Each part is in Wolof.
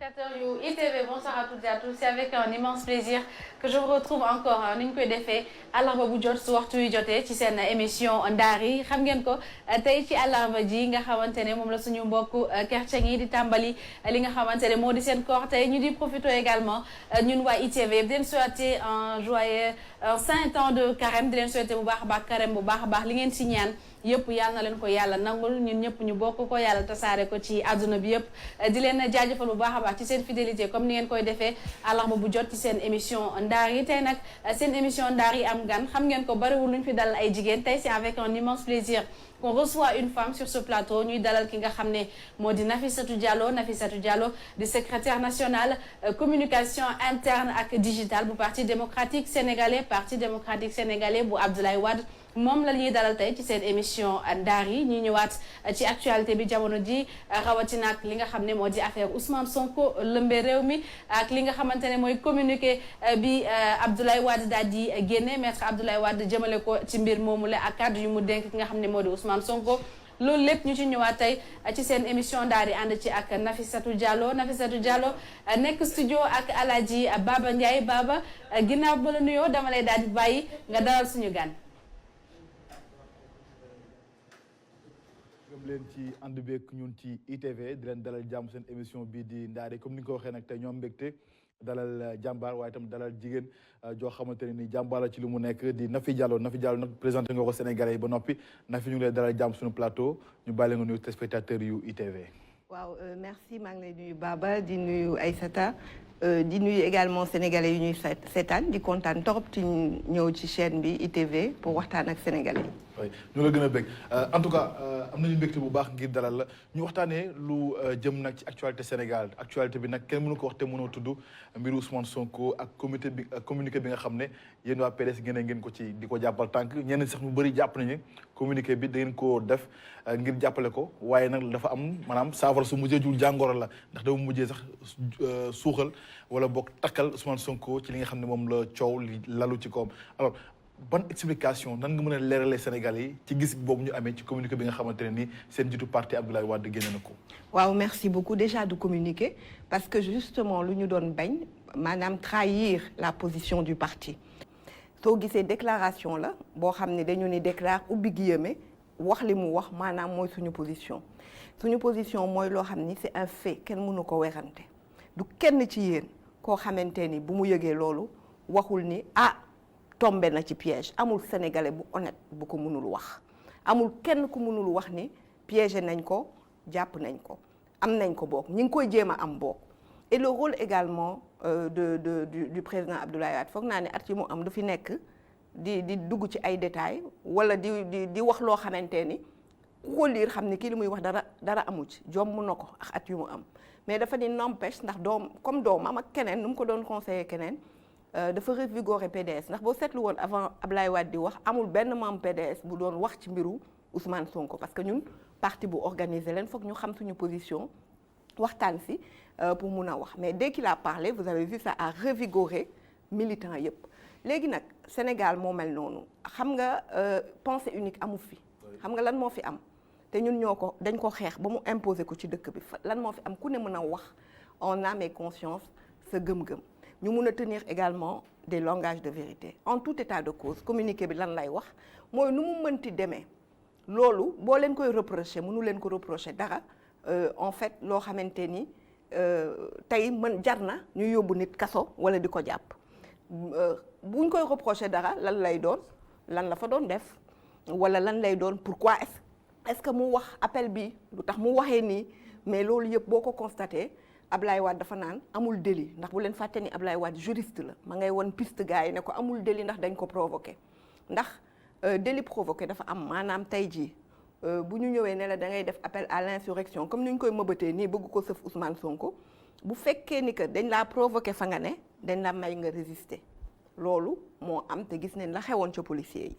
téléspectateurs yu ITV, bonsoir à toutes et à tous. C'est avec un immense plaisir que je vous retrouve encore ni ñu koy defee àllarba bu jot su waxtu wi jotee ci seen émission Ndari xam ngeen ko tey ci àllarba ji nga xamante ne moom la suñu mbokku kerceng yi di tàmbali li nga xamante ne moo di seen koor tey ñu di profito également ñun waa ITV di leen souhaiter un joyeux saint temps de carême di leen souhaiter bu baax a baax carême bu baax a baax li ngeen si ñaan yëpp yàlla na leen ko yàlla nangul ñun ñëpp ñu bokk ko yàlla tasaare ko ci àdduna bi yëpp di leen jaajëfal bu baax a baax ci seen fidélité comme ni ngeen koy defee àllarba bu jot ci seen émission Ndari tey nag seen émission Ndari am gan xam ngeen ko bariwul lu ñu fi dalal ay jigéen tey c'est avec un immense plaisir qu'on reçoit une femme sur ce plateau ñuy dalal ki nga xam ne moo di Nafissatou Diallo di secrétaire national communication interne ak digital bu parti démocratique sénégalais bu Abdoulaye Wade moom la ñuy dalal tey ci seen émission Ndari ñi ñëwaat ci actualité bi jamono ji rawatina ak li nga xam ne moo di affaire Ousmane Sonko lëmbe réew mi ak li nga xamante ne mooy communiqué bi Abdoulaye Wade daal di génne maître Abdoulaye Wade jëmale ko ci mbir moomule ak kàddu yu mu dénk ki nga xam ne moo di Ousmane Sonko loolu lépp ñu ci ñëwaat tey ci seen émission Ndari ànd ci ak Nafissatou Diallo nekk studio ak Alaaji Baba Ndiaye Baba ginnaaw ba la nuyoo dama lay daal di bàyyi nga dalal suñu gan. leen ci ànd beeg ñun ci ITV di leen dalal jàmm seen émission bii di Ndari comme ni nga ko waxee nag tey ñoom mbégte dalal jàmbaar waaye itam dalal jigéen joo xamante ne ni jàmbaar la ci li mu nekk di Nafi Diallo nag présenté nga ko Sénégalais yi ba noppi Nafi ñu ngi lay dalal jàmm suñu plateau ñu bàyyi nga nuyu téléspectateurs yu ITV. waaw merci maa ngi lay nuyu Baba di nuyu Aïssata di nuyu également sénégalais yu ñuy seetaan di kontaan torop ci ñëw ci chaîne bi ITV pour waxtaan ak sénégalais yi. oui ñu la gën a bëgg en tout cas am nañu mbégte bu baax ngir dalal la ñu waxtaanee lu jëm nag ci actualité Sénégal actualité bi nag kenn mënu ko wax te mënoo tudd mbiru Ousmane Sonko ak communiqué bi nga xam ne yéen waa PDS ngeen ko ci di ko jàppal tànk ñenn sax ñu bëri jàpp nañu communiqué bi da ngeen koo def ngir jàppale ko waaye nag dafa am maanaam saafara su mujjee jul jàngoro la ndax dafa mujjee sax suuxal wala boog takkal Ousmane Sonko ci li nga xam ne moom la coow li lalu ci kawam alors. ban explication nan nga mën a leeralee Sénégalais yi ci gis boobu ñu amee ci communiqué bi nga xamante ne ni seen jiitu parti Abdoulaye Wade génne na ko. waaw merci beaucoup déjà de communiquer parce que justement lu ñu doon bañ maanaam trahir la position du parti. soo gisee déclaration la boo xam ne dañu ni déclare ubbi guillemets wax li mu wax maanaam mooy suñu position mooy loo xam ni c'est un fait kenn mënu ko werante du kenn ci yéen koo xamante ni bu mu yëgee loolu waxul ni tombé na ci piège amul sénégalais bu honnête bu ko mënul wax amul kenn ku mënul wax ni piégé nañ ko jàpp nañ ko am nañ ko boog ñi ngi koy jéem a am boog et le rôle également du président Abdoulaye Wade foog naa ne at yi mu am du fi nekk di dugg ci ay détails wala di wax loo xamante ni ku ko liir xam ni kii li muy wax dara amu ci jomb na ko ak at yu mu am mais dafa ni n'empêche ndax doomam ak keneen nu mu ko doon conseiller keneen dafa revigorer PDS ndax boo seetlu woon avant Ablaye Wade di wax amul benn membre PDS bu doon wax ci mbiru Ousmane Sonko parce que ñun parti bu organisé leen foog ñu xam suñu position waxtaan si pour mun a wax mais dès qu'il a parlé vous avez vu ça a revigoré militants yëpp. léegi nag Sénégal moo mel noonu xam nga pensée unique amu fi xam nga lan moo fi am te ñun dañ ko xeex ba mu imposer ko ci dëkk bi lan moo fi am ku ne mën a wax en âme et conscience sa gëm-gëm. ñu mun a tenir également des langages de vérité en tout état de cause communiqué bi lan lay wax mooy nu mu mënti demee loolu boo leen koy reprocher mënu leen ko reprocher dara en fait loo xamante ni tey jar na ñu yóbbu nit kaso wala di ko jàpp buñ koy reprocher dara lan lay doon lan la fa doon def wala lan lay doon pourquoi est-ce que mu wax appel bi lu tax mu waxee nii mais loolu yëpp boo ko constaté Ablaye Wade dafa naan amul délit ndax bu leen fàtte ni Ablaye Wade juriste la ma ngay won piste gars yi ne ko amul délit ndax dañ ko provoqué ndax délit provoqué dafa am maanaam tey jii bu ñu ñëwee ne la da ngay def appel à l'insurrection comme ni ñu koy mëbatee nii bëgg ko sëf Ousmane Sonko bu fekkee ni que dañ laa provoqué fa nga ne dañ la may nga résister loolu moo am te gis nañ la xewoon ca policiers yi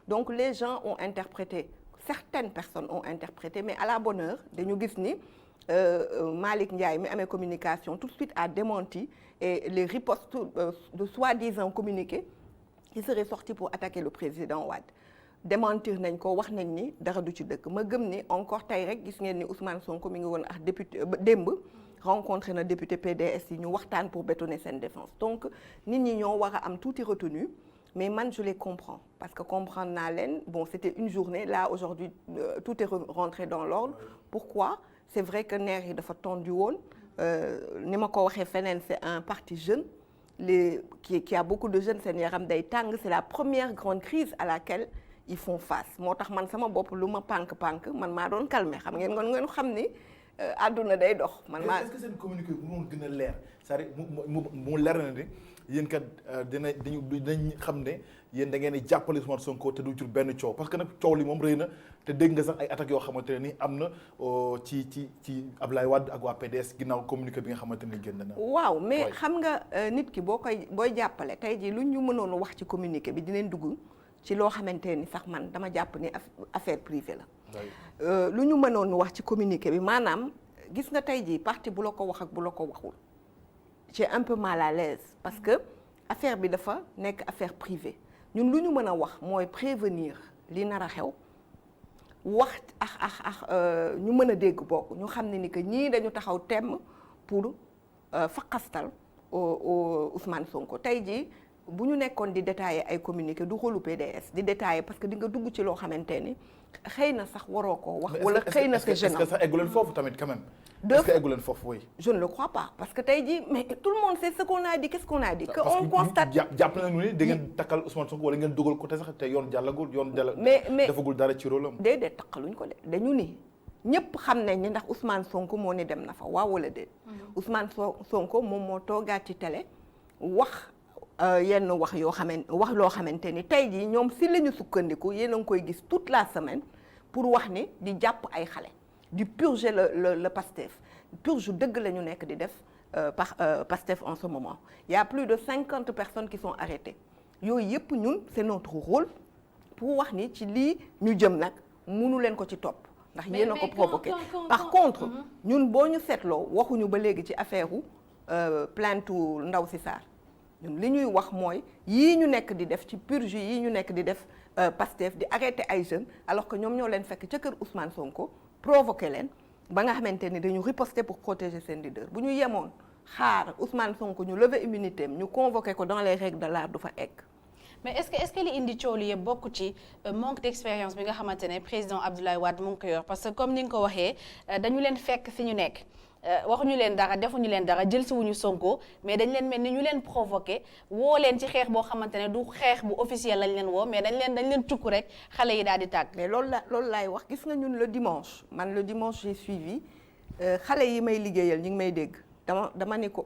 donc les gens ont interprété certaines personnes ont interprété mais à la bonne heure dañu gis ni Malick Ndiaye mi amee communication tout de suite a démenti et les ripostes de soi-disant communiqués qui seraient sortis pour attaquer le président Wade démentir nañ ko wax nañ ni dara du ci dëkk ma gëm ni encore tey rek gis ngeen ni Ousmane Sonko mi ngi woon ak député démb rencontré na député PDS yi ñu waxtaan pour bétonner seen défense donc nit ñi ñoo war a am tuuti retenu mais man je les comprends parce que comprendre naa leen bon c'était une journée là aujourd'hui tout est rentré dans l'ordre pourquoi c'est vrai que nerf yi dafa tendu woon ni ma ko waxee feneen c'est un parti jeune qui a beaucoup de jeunes seen yaram day tàng c'est la première grande crise à laquelle ils font face moo tax man sama bopp lu ma pànk man maa doon calmer xam ngeen xam ni àdduna day dox man maa. est-ce que seen communiqué bu doon gën a leer c'est-à-dire mu leer na ne yéen kat dinañ xam ne yéen da ngeen di jàppale Ousmane Sonko te du jur benn coow parce que nag coow li moom rëy na te dégg nga sax ay attaques yoo xamante ne ni am na ci Abdoulaye Wade ak waa PDS ginnaaw communiqué bi nga xamante ne génn na. waaw mais xam nga nit ki booy jàppale tey jii lu ñu mënoon wax ci communiqué bi dinañ dugg ci loo xamante ni sax man dama jàpp ni affaire privée la. lu ñu mënoon wax ci communiqué bi maanaam gis nga tey jii parti bu la ko wax ak bu la ko waxul j'ai un peu mal à l'aise parce que affaire bi dafa nekk affaire privée ñun lu ñu mën a wax mooy prévenir li nar a xew wax ñu mën a dégg bokk ñu xam ne ni que ñii dañu taxaw temm pour faqastal Ousmane Sonko tey jii bu ñu nekkoon di détailler ay communiqué du rôlu PDS di détailler parce que di nga dugg ci loo xamante ni xëy na sax waroo koo wax. wala xëy na c'est gênant. est-ce que sax eggu leen foofu tamit quand même. est-ce que eggu leen foofu oui. je ne le crois pas parce que tey jii mais tout le monde sait ce qu'on a dit qu'est-ce qu'on a dit. que on constate jàpp nañu ni da ngeen takkal Ousmane Sonko wala ngeen dugal ko te sax te yoon jàllagul mais defagul dara ci rôle am. déedéet takkaluñ ko de dañu ni ñëpp xam nañ ni ndax Ousmane Sonko moo ni dem na fa waaw wala déet. Ousmane Sonko moom moo toogaat ci télé wax. yenn wax loo xamante ni tey jii ñoom si la ñu sukkandiku yéen a ngi koy gis toute la semaine pour wax ni di jàpp ay xale di purger le Pastef purge dëgg la ñu nekk di def Pastef en ce moment il y a plus de 50 personnes qui sont arrêtées yooyu yëpp ñun c'est notre rôle pour wax ni ci lii ñu jëm nag mënu leen ko ci topp ndax yéen a ko provoqué par contre ñun boo ñu seetloo waxuñu ba léegi ci affaire u plainte Ndaw si Sarr ñun li ñuy wax mooy yii ñu nekk di def ci purge yii ñu nekk di def Pastef di arrêter ay jeunes alors que ñoom ñoo leen fekk ca kër Ousmane Sonko provoqué leen ba nga xamante ni dañu riposter pour protéger seen leader bu ñu yemoon xaar Ousmane Sonko ñu lever immunité am ñu convoqué ko dans les règles de l'art du fa egg. mais est-ce que li indi coow li yëpp bokk ci manque d'expérience bi nga xamante ne président Abdoulaye Wade mu ngi ko yor parce que comme ni nga ko waxee dañu leen fekk fi ñu nekk. waxuñu leen dara defuñu leen dara jël si wuñu Sonko mais dañ leen mel ni ñu leen provoqué woo leen ci xeex boo xamante ne du xeex bu officiel lañ leen woo mais dañ leen cukk rek xale yi daal di tàgg. mais loolu laay wax gis nga ñun le dimanche j'ai suivi xale yi may liggéeyal ñu ngi may dégg dama ne ko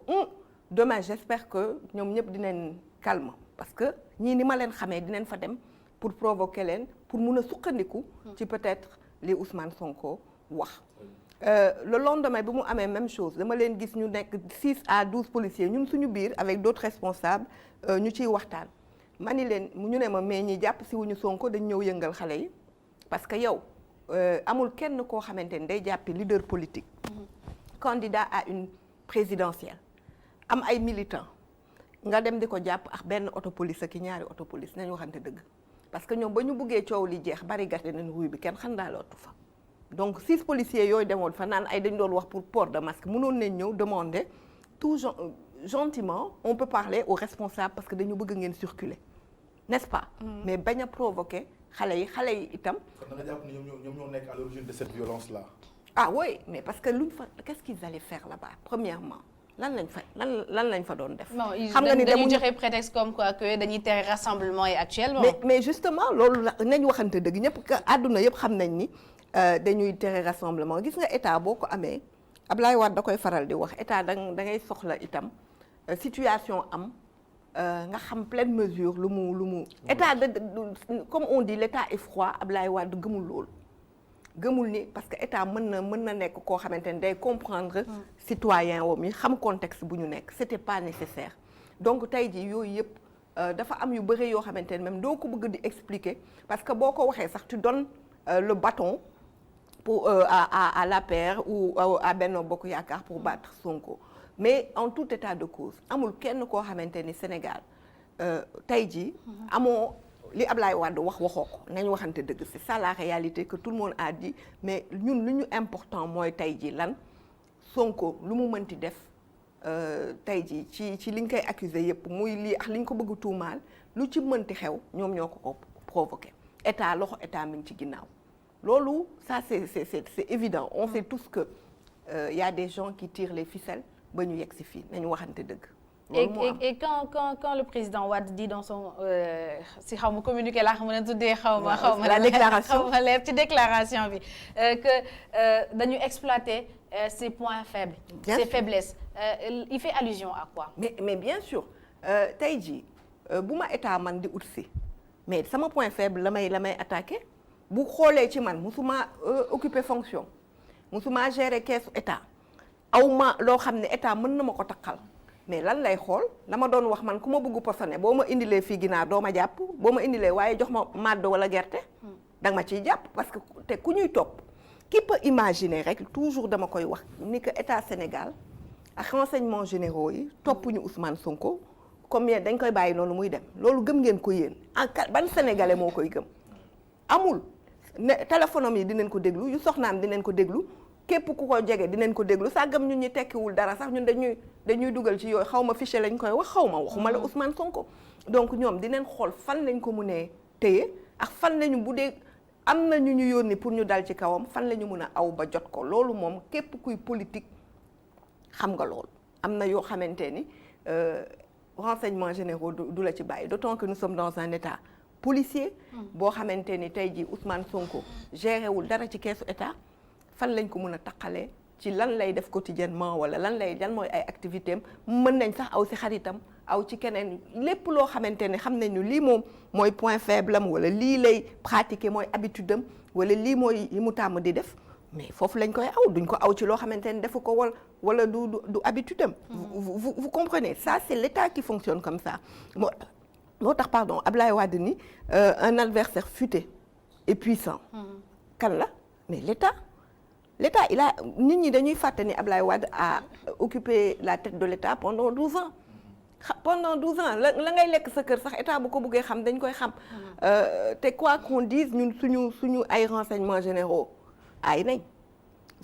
demain j'espère que ñoom ñëpp dinañ calme parce que ñii ni ma leen xamee dinañ fa dem pour provoquer leen pour mun a sukkandiku. ci peut-être li Ousmane Sonko wax. Le lendemain bi mu amee même chose dama leen gis ñu nekk 6 à 12 policiers ñun suñu biir avec d'autres responsables ñu ciy waxtaan ma ni leen ñu ne ma mais ñi jàpp si wuñu Sonko dañ ñëw yëngal xale yi parce que yow amul kenn koo xamante ni day jàppi leader politique candidat à une présidentielle am ay militants nga dem di ko jàpp ak benn auto police ak ñaari auto police nañu waxante dëgg parce que ñoom ba ñu buggee coow li jeex bari gàtte nañ ruy bi kenn xandaalootu fa donc 6 policiers yooyu demoon fa naan ay dañ doon wax pour port de masque mënoon nañ ñëw demander tout gentiment on peut parler aux responsables parce que dañu bëgg ngeen circuler n'est-ce pas. mais bañ a provoquer xale yi itam. kon da nga jàpp ne ñoom ñoo nekk à l'origine de cette violence là. ah oui mais parce que luñ fa qu'est-ce qu'ils allaient faire là-bas premièrement lan lañ fa doon def. xam nga ni dañuy joxe prétexte comme quoi que dañuy tere rassemblement yi actuellement. mais justement loolu la nañ waxante dëgg ñëpp àdduna yëpp xam nañ ni. dañuy tere rassemblement gis nga état boo ko amee Ablaye Wade da koy faral di wax état da ngay soxla itam situation am nga xam pleine mesure lu mu état comme on dit l'état est froid Ablaye Wade gëmul loolu gëmul ni parce que état mën na nekk koo xamante ni day comprendre citoyen wam yi xam contexte bu ñu nekk c'était pas nécessaire donc tey ji yooyu yëpp dafa am yu bëri yoo xamante ni même doo ko bëgg di expliquer parce que boo ko waxee sax tu donnes le bâton pour à l'APR ou à Benno Bokk Yaakaar pour battre Sonko mais en tout état de cause amul kenn koo xamante ni Sénégal tey jii amoo li Ablaye Wade waxoo ko nañ waxante dëgg c'est ça la réalité que tout le monde a dit mais ñun lu ñu important mooy tey jii lan Sonko lu mu mënti def tey jii ci li ñu koy accuser yëpp muy lii ak li ñu ko bëgg tuumaal lu ci mënti xew ñoom ñoo ko provoqué loxo état mi ngi ci ginnaaw loolu ça c'est évident on sait tous que y a des gens qui tirent les ficelles ba ñu yegg si fii nañu waxante dëgg. Et quand le président Wade dit dans son si xaw ma communiqué laa xam ne tuddee xaw ma la déclaration xaw ma leer ci déclaration bi que dañu exploiter ses points faibles ses faiblesses il fait allusion à quoi mais bien sûr tey jii bu ma état man di ut si mais sama point faible la may attaqué bu xoolee ci man musuma occuper fonction musuma gérer keesu état aw ma loo xam ne état mën na ma ko takkal mais lan lay xool la ma doon wax man ku ma bëgg posone boo ma indilee fii ginaar doo ma jàpp boo ma indilee waaye jox ma màdd wala gerte danga ma ciy jàpp parce que te ku ñuy topp qui peut imaginer rek toujours dama koy wax ni que état Sénégal ak renseignements généraux yi topp ñu Ousmane Sonko comme yéen dañ koy bàyyi noonu muy dem loolu gëm ngeen ko yéen ban sénégalais moo koy gëm amul ne téléphone am yi dinañ ko déglu yu soxnaam dinañ ko déglu képp ku ko jege dinañ ko déglu sàggam ñun ñi tekkiwul dara sax ñun dañuy dugal ci yooyu xaw ma fichier lañ koy wax xaw ma waxuma la Ousmane Sonko donc ñoom dinañ xool fan lañ ko mënee téye ak fan lañu bu dee am na ñu yónni pour ñu dal ci kawam fan la ñu mën a aw ba jot ko loolu moom képp kuy politique xam nga loolu am na yoo xamante ni renseignements généraux du la ci bàyyi d'autant que nous sommes dans un état policier boo xamante ni tey jii Ousmane Sonko géré wul dara ci keesu état fan lañ ko mën a taqalee ci lan lay def quotidiennement wala lan mooy ay activité am mën nañ sax aw si xaritam aw ci keneen lépp loo xamante ne xam nañu lii moom mooy point faible am wala lii lay pratiquer mooy habitude am wala lii mooy yi mu tàmm di def mais foofu lañ koy aw duñ ko aw ci loo xamante ne defu ko wala du habitude am vous comprenez ça c'est l'état qui fonctionne comme ça moo tax pardon Ablaye Wade ni un adversaire futé et puissant kan la mais l'état il a nit ñi dañuy fàtte ni Ablaye Wade a occupé la tête de l'état pendant 12 ans la ngay lekk sa kër sax état bu ko bëggee xam dañ koy xam te quoi qu'on dise ñun suñu ay renseignements généraux ay nañ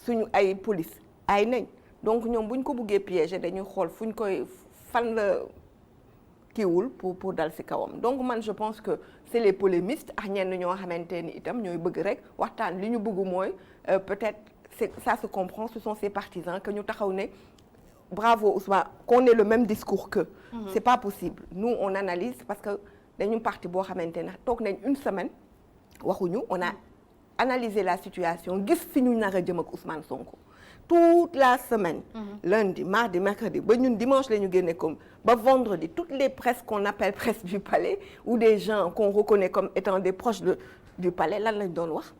suñu ay police ay nañ donc ñoom buñ ko bëggee piéger dañuy xool fuñ koy fan la kiiwul pour dal ci kawam donc man je pense que c'est les polémistes ak ñenn ñoo xamante ni itam ñooy bëgg rek waxtaan li ñu bëgg mooy peut-être ça se comprend ce sont ces partisans que ñu taxaw ne bravo Ousmane qu'on ait le même discours qu'eux c'est pas possible nous on analyse parce que dañu parti boo xamante ne toog nañ une semaine waxuñu on a analysé la situation gis fi ñu nar a jëm ak Ousmane Sonko toute la semaine lundi mardi mercredi ba ñun dimanche la ñu génne comme ba vendredi toutes les presses qu'on appelle presse du palais ou des gens qu'on reconnaît comme étant des proches du palais lan lañ doon wax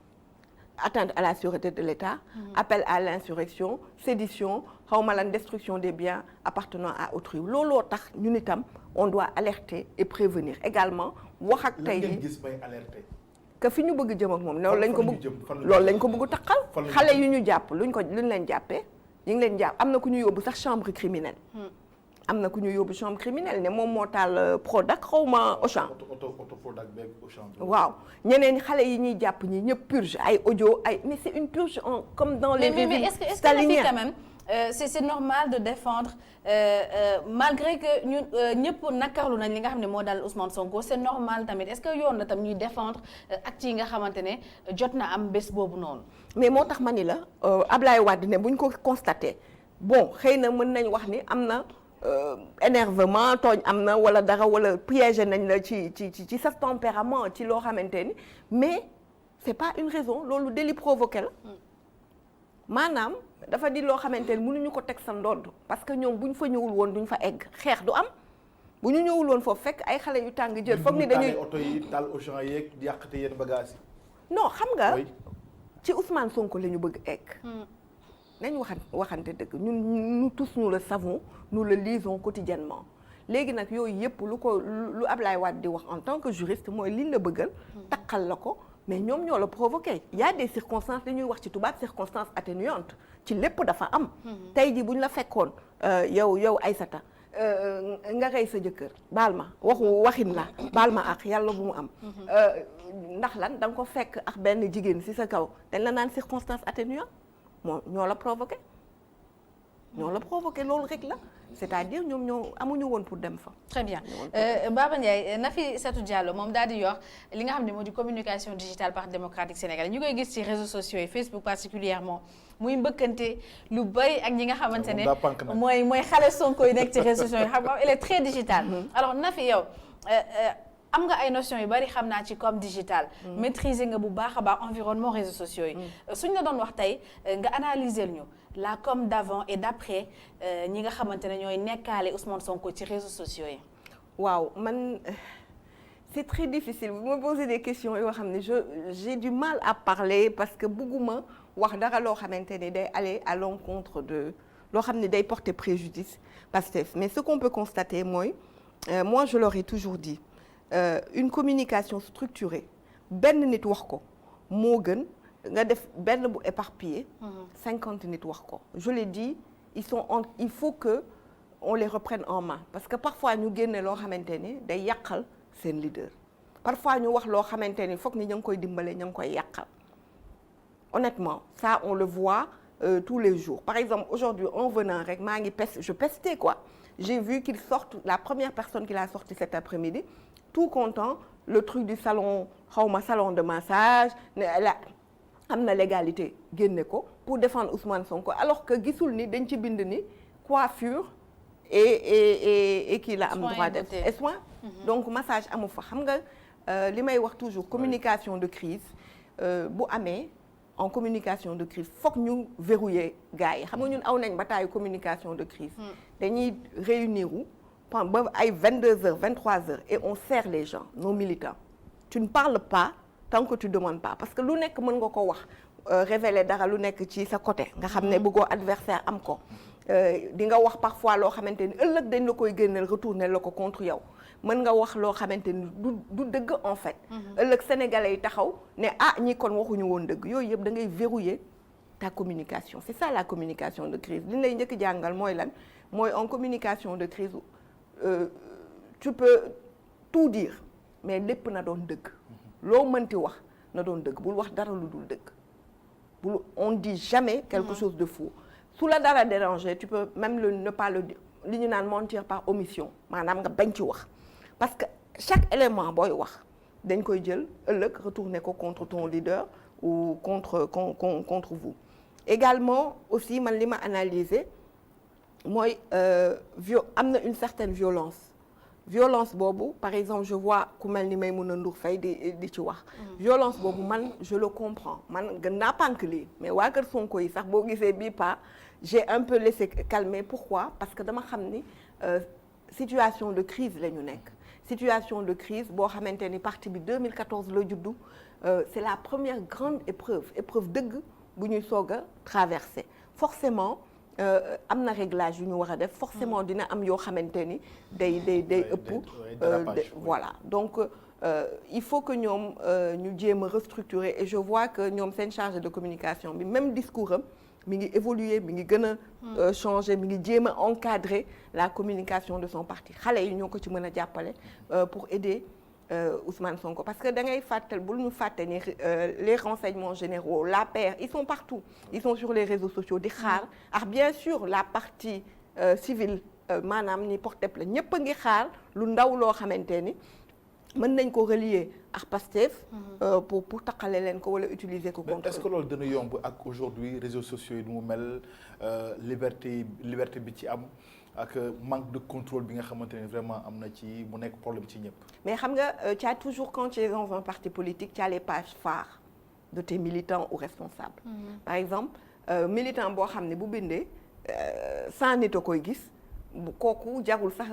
atteinte à la sûreté de l'État appel à l'insurrection sédition xawma lan destruction des biens appartenant à autrui looloo tax ñun itam on doit alerter et prévenir également wax ak tey gis may alerter que fi ñu bëgg jëm ak moom loolu lañ ko bëgg taxal xale yu ñu jàpp luñ leen jàppee ñu ngi leen jàpp am na ku ñu yóbbu sax chambre criminelle am na ku ñu yóbbu chambre criminelle ne moom moo taal Prodac xawma Auchan waaw ñeneen xale yi ñuy jàpp ñi ñëpp purge ay audio ay mais c'est une purge comme dans les régimes mais est-ce que quand même c'est normal de défendre malgré que ñun ñëpp nakarlu nañ li nga xam ne moo dal Ousmane Sonko c'est normal tamit est-ce que yoon na tam ñuy défendre actes yi nga xamante ne jot na am bés boobu noonu mais moo tax ma ni la Ablaye Wade ne buñ ko constaté bon xëy na mën nañ wax ni am na énervement tooñ am na wala dara wala piégé nañ la ci sa tempérament ci loo xamante ni mais c'est pas une raison loolu délit provoqué la maanaam dafa di loo xamante ni mënuñu ko teg sa ndodd parce que ñoom bu ñu fa ñëwul woon duñ fa egg xeex du am bu ñu ñëwul woon foofu fekk ay xale yu tàng jër foog ni dañuy oto yi taal Auchan yeeg yàqate yenn bagages yi non xam nga ci Ousmane Sonko la ñu bëgg egg nañ waxante dëgg ñun nous tous nous le savons nous le lisons quotidiennement léegi nag yooyu yëpp lu Ablaye Wade di wax en tant que juriste mooy liñ la bëggal takkal la ko mais ñoom ñoo la provoqué il y a des circonstances dañuy wax ci tubaab circonstances atténuantes ci lépp dafa am tey ji bu ñu la fekkoon yow Aïssata nga rey sa jëkkër baal ma waxin la baal ma ak yàlla bu mu am ndax lan da nga ko fekk ak benn jigéen ci sa kaw dañ la naan circonstance atténuante ñoo la provoqué ñoo la provoqué loolu rek la c'est-à-dire ñoom ñoo amuñu woon pour dem fa. très bien Baba Ndiaye Nafissatou Diallo moom daal di yor li nga xam ne moo di communication digitale Parti démocratique sénégalais ñu koy gis ci réseaux sociaux yi Facebook particulièrement muy mbëkkante lu bëri ak ñi nga xamante ne mooy xale Sonko yi nekk ci réseaux sociaux yi xam nga elle est très digitale. alors Nafi yow am nga ay notions yu bari xam naa ci comme digital. maîtriser nga bu baax a baax environnement réseaux sociaux yi. suñ la doon wax tey nga analyser ñu la com d'avant et d'après ñi nga xamante ne ñooy nekkaale Ousmane Sonko ci réseaux sociaux yi. waaw man c'est très difficile vous me posez des questions yoo xam ne j'ai du mal à parler parce que bëgguma wax dara loo xamante ne day aller à l'encontre de loo xam ne day porter préjudice Pastef mais ce qu'on peut constater mooy moi je leur ai toujours dit. Une communication structurée benn nit wax ko moo gën nga def benn bu éparpillé 50 nit wax ko je l'ai dit il faut que on les reprenne en main parce que parfois ñu génne loo xamante ni day yàqal seen leader parfois ñu wax loo xamante ni foog ni ña ngi koy dimbale ña ngi koy yàqal honnêtement ça on le voit tous les jours par exemple aujourd'hui en venant rek maa ngi je pestais quoi j'ai vu qu'ils sortent la première personne qui l'a sorti cet après-midi tout content le truc du salon xawma salon de massage la am na légalité génne ko pour défendre Ousmane Sonko alors que gisul ni dañ ci bind ni coiffure et kii la am droit def et soin donc massage amu fa xam nga li may wax toujours communication de crise bu amee en communication de crise foog ñu verrouiller gars yi xam nga ñun aw nañ bataayu communication de crise dañuy réunir ba ay 22h 23h et on serre les gens nos militants tu ne parles pas tant que tu demandes pas parce que lu nekk mën nga ko wax révéler dara lu nekk ci sa côté nga xam ne bëggoo adversaire am ko di nga wax parfois loo xamante ni ëllëg dañ la koy génneel retourner la ko contre yow mën nga wax loo xamante ni du dëgg en fait ëllëg sénégalais yi taxaw ne ñi kon waxuñu woon dëgg yooyu yëpp da ngay verrouiller ta communication c'est ça la communication de crise li ñu lay njëkk jàngal mooy lan mooy en communication de crise tu peux tout dire mais lépp na doon dëgg loo mënti wax na doon dëgg bul wax dara lu dul dëgg on dit jamais quelque chose de faux su la dara déranger tu peux même ne pas le dire li ñu naan mentir par omission maanaam nga bañ ci wax parce que chaque élément booy wax dañ koy jël ëllëg retourner ko contre ton leader ou contre vous également aussi man li ma analyser mooy am na une certaine violence boobu par exemple je vois ku mel ni Maïmouna Ndour Faye di ci wax violence boobu man je le comprends man gën naa pànk lii mais waa kër Sonko yi sax boo gisee bii pas j'ai un peu laissé calmer pourquoi parce que dama xam ni situation de crise la ñu nekk situation de crise boo xamante ni parti bi 2014 la juddu c'est la première grande épreuve dëgg bu ñuy soog a traverser forcément am na réglage yu ñu war a def forcément dina am yoo xamante ni day ëpp voilà donc il faut que ñoom ñu jéem a restructurer et je vois que ñoom seen chargé de communication bi même discours am mi ngi évoluer mi ngi gën a changer mi ngi jéem a encadrer la communication de son parti xale yi ñoo ko ci mën a jàppale pour aider Ousmane Sonko parce que da ngay fàttal bul ñu fàtte ni les renseignements généraux l'APR ils sont partout ils sont sur les réseaux sociaux di xaar ak bien sûr la partie civile maanaam ni porte plainte ñëpp a ngi xaar lu ndaw loo xamante ni mën nañ ko relier ak Pastef pour taqale leen ko wala utiliser ko contre. est-ce que loolu dina yomb ak aujourd'hui réseaux sociaux yi du mu mel liberté bi ci am ak manque de contrôle bi nga xamante ne vraiment am na ci mu nekk problème ci ñëpp. mais xam nga tu as toujours quand tu es dans un parti politique tu as les pages phares de tes militants ou responsables. Par exemple militant boo xam ne bu bindee 100 nit a koy gis. kooku jarul sax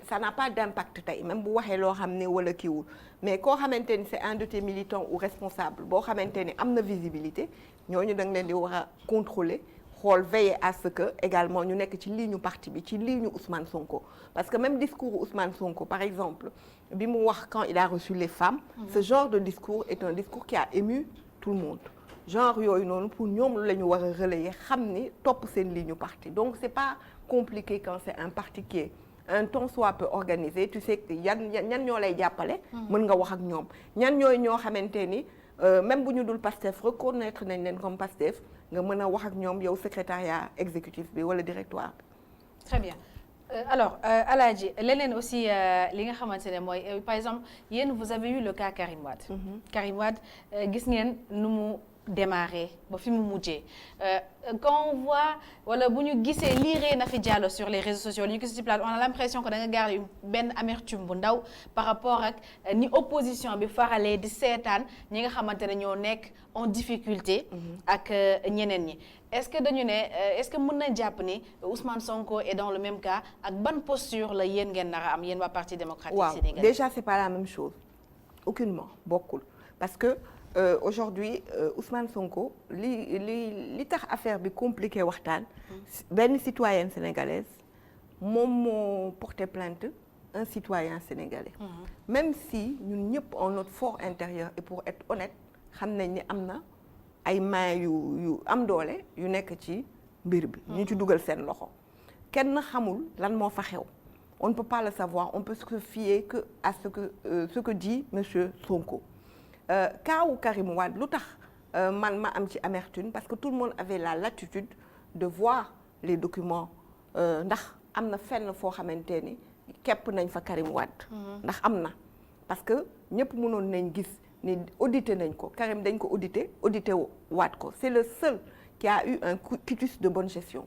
ça n'a pas d'impact tey même bu waxee loo xam ne wala kiiwul mais koo xamante ni c'est un de tes militants ou responsable boo xamante ni am na visibilité ñooñu da nga leen di war a contrôler xool veiller à ce que également ñu nekk ci ligne parti bi ci ligne Ousmane Sonko parce que même discours Ousmane Sonko par exemple bi mu wax quand il a reçu les femmes ce genre de discours est un discours qui a ému tout le monde genre yooyu noonu pour ñoom la ñu war a relayer xam ni topp seen ligne parti donc c'est pas compliqué quand c'est un parti qui est un tant soit peu organisé tu sais que ñan ñoo lay jàppale mën nga wax ak ñoom ñan ñooy ñoo xamante ni même bu ñu dul Pastef reconnaître nañ leen comme Pastef nga mën a wax ak ñoom yow secrétariat exécutif bi wala directoire bi. Très bien. Alors Alaaji leneen aussi li nga xamante ne mooy par exemple yéen vous avez eu le cas Karim Wade. Karim Wade gis ngeen nu mu démarré ba fi mu mujjee quand on voit wala bu ñu gisee lire Nafi Diallo sur les réseaux sociaux li ñu gis ci plateau on a l'impression que da nga garder benn amertume bu ndaw par rapport ak ni opposition bi faralee di seetaan ñi nga xamante ne ñoo nekk en difficulté ak ñeneen ñi. Est-ce que dañu ne est-ce que mën na jàpp ni Ousmane Sonko est dans le même cas ak ban posture la yéen ngeen nar a am yéen waa Parti démocratique sénégalais. Waaw déjà c'est pas la même chose aucunement bokkul parce que aujourd'hui Ousmane Sonko li tax affaire bi compliqué waxtaan benn citoyenne sénégalaise moom moo porté plainte un citoyen sénégalais. Même si ñun ñëpp en notre fort intérieur et pour être honnête xam nañ ni am na ay mains yu am doole yu nekk ci mbir bi ñu ci dugal seen loxo kenn xamul lan moo fa xew on ne peut pas le savoir on peut se fier que à ce que dit monsieur Sonko kaawu Karim Wade lu tax man ma am ci amertume parce que tout le monde avait la latitude de voir les documents ndax am na fenn foo xamante ni képp nañ fa Karim Wade ndax am na parce que ñëpp mënoon nañ gis ni audité nañ ko Karim dañ ko audité waat ko c'est le seul qui a eu un quitus de bonne gestion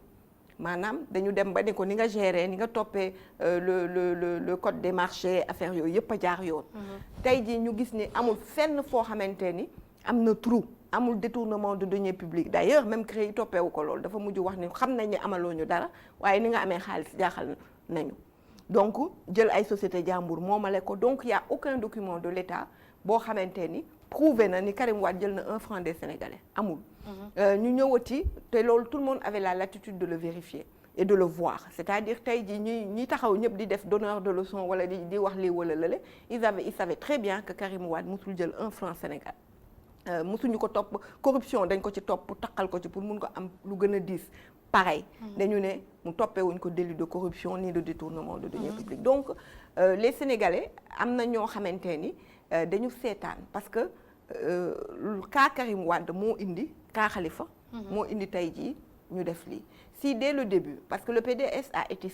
maanaam dañu dem ba ne ko ni nga gérer ni nga toppee le code des marchés affaire yooyu yëpp a jaar yoon. tey jii ñu gis ni amul fenn foo xamante ni am na trou amul détournement de deniers publics d'ailleurs même CREI yi toppeewu ko loolu dafa mujj wax ni xam nañ ne amaloo ñu dara waaye ni nga amee xaalis jaaxal nañu donc jël ay société jàmbur moomale ko donc il y a aucun document de l'État boo xamante ni prouvé na ni Karim Wade jël na 1 franc des Sénégalais amul. ñu ñëwati te loolu tout le monde avait la latitude de le vérifier et de le voir c'est-à-dire tey jii ñi taxaw ñëpp di def donneur de leçon wala di wax lii wala lële ils savaient très bien que Karim Wade musul jël 1 franc Sénégal musuñu ko topp corruption dañ ko ci topp taqal ko ci pour mun ko am lu gën a diis pareil dañu ne mu toppewuñ ko délit de corruption ni de détournement de deniers publics donc les Sénégalais am na ñoo xamante ni dañu seetaan parce que cas Karim Wade moo indi cas Khalifa moo indi tey jii ñu def lii si dès le début parce que le PDS a été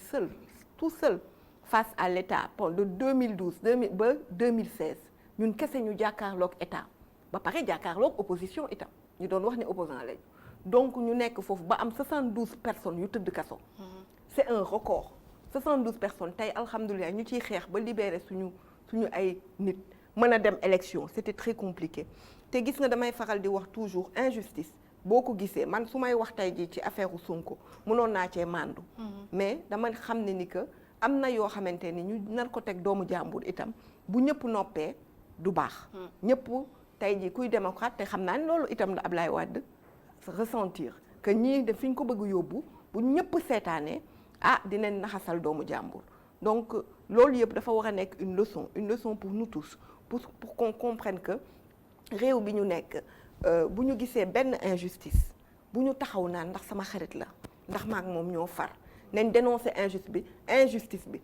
tout seul face à l'État de 2012 ba 2016 ñun kese ñu jàkkaarloog État ba pare jàkkaarloog opposition itam ñu doon wax ne opposant lañu donc ñu nekk foofu ba am 72 personnes yu tëdd kaso c'est un record 72 personnes tey alhamdulilah ñu ciy xeex ba libérer suñu ay nit mën a dem élection c'était très compliqué te gis nga damay faral di wax toujours injustice boo ko gisee man su may wax tey jii ci affaire u Sonko mënoon naa cee mandu mais dama xam ne ni que am na yoo xamante ni ñu nar ko teg doomu jàmbur itam bu ñëpp noppee du baax ñëpp tey jii kuy démocrate te xam naa ne loolu itam la Ablaye Wade ressentir que ñii de fi ñu ko bëgg yóbbu bu ñëpp seetaanee dinañ naxasal doomu jàmbur donc loolu yëpp dafa war a nekk une leçon pour nous tous pour qu'on comprenne que réew bi ñu nekk bu ñu gisee benn injustice bu ñu taxaw naan ndax sama xarit la ndax maak moom ñoo far nañ dénoncer injustice bi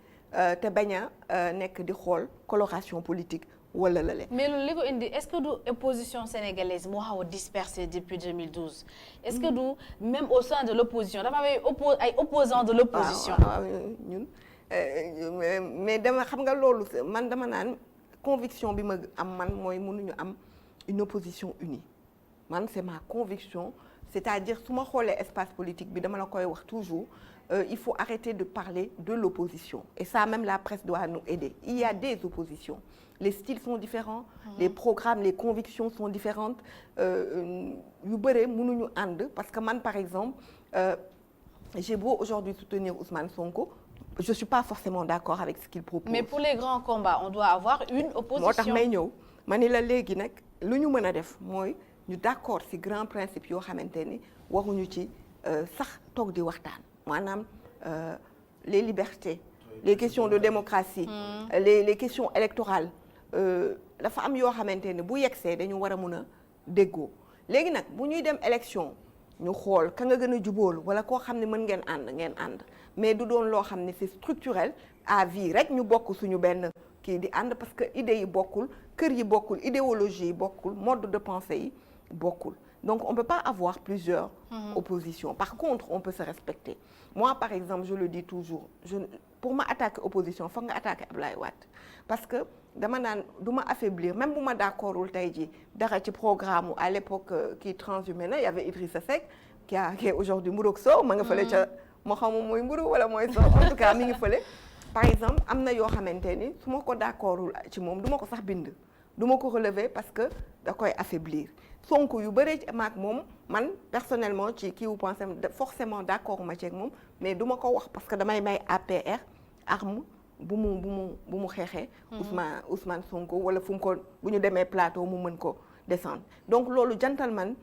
te bañ a nekk di xool coloration politique wala lale. mais loolu li ko indi est-ce que du opposition sénégalaise moo xaw a dispersé depuis 2012 est-ce que du même au sein de l'opposition dafa am ay opposants de l'opposition. ñun mais dama xam nga loolu man dama naan conviction bi ma am man mooy mënuñu am une opposition unie man c'est ma conviction c'est-à-dire su ma xoolee espace politique bi dama la koy wax toujours il faut arrêter de parler de l'opposition et ça même la presse doit nous aider il y a des oppositions les styles sont différents les programmes les convictions sont différentes yu bëre mënuñu ànd parce que man par exemple j'ai beau aujourd'hui soutenir Ousmane Sonko je suis pas forcément d'accord avec ce qu'il propose. Mais pour les grands combats on doit avoir une opposition. moo tax may ñëw ma ni la léegi nag lu ñu mën a def mooy ñu d'accord ci grand principe yoo xamante ni waruñu ci sax toog di waxtaan maanaam les libertés les questions de démocratie les questions électorales dafa am yoo xamante ni bu yegsee dañu war a mun a déggoo léegi nag bu ñuy dem élection ñu xool ka nga gën a jubóolu wala koo xam ne mën ngeen ànd mais du doon loo xam ne c'est structurel à vie rek ñu bokk suñu benn kii di ànd parce que idées yi bokkul kër yi bokkul idéologie yi bokkul mode de pensée yi bokkul donc on peut pas avoir plusieurs oppositions par contre on peut se respecter moi par exemple je le dis toujours pour ma attaquer opposition foog nga attaquer Ablaye Wade parce que dama naan du ma affaiblir même bu ma d'accordul tey jii dara ci programme à l'époque kii transhumé na y avait Idrissa Seck qui est aujourd'hui mburoog soow ma nga fële ca moo xam mooy mburu wala mooy soow en tout cas mi ngi fële par exemple am na yoo xamante ni su ma ko d'accordul ci moom du ma ko sax bind du ma ko relever parce que da koy affaiblir Sonko yu bëree ci maak moom man personnellement ci kii wu pensé forcément d'accord ma ci ak moom mais du ma ko wax parce que damay may APR arme bu mu xeexee Ousmane Sonko wala fu mu ko bu ñu demee plateau mu mën ko descendre donc loolu gentleman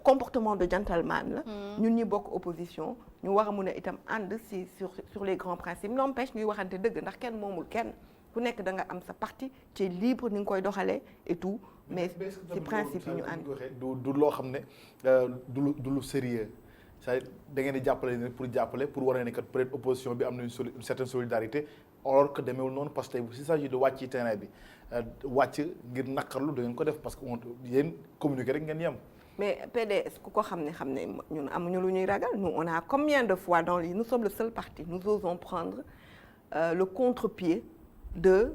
comportement de gentleman la ñun ñi bokk opposition ñu war a mun a itam ànd si sur les grands principes n'empêche ñuy waxante dëgg ndax kenn moomul kenn ku nekk da nga am sa parti ci libre ni nga koy doxalee et tout mais ci principe yi ñu ànd du loo xam ne du lu sérieux c'est-à-dire da ngeen di jàppale ne pour jàppale pour wane ne kat peut-être opposition bi am na une certaine solidarité alors que demeewul noonu parce que s'il s'agit de wàcc ci terrain bi wàcc ngir naqarlu da ngeen ko def parce que yéen communiquer rek ngeen yem. mais PDS ku ko xam ne ñun amuñu lu ñuy ragal nous on a combien de fois nous sommes le seul parti nous osons prendre le contre-pied de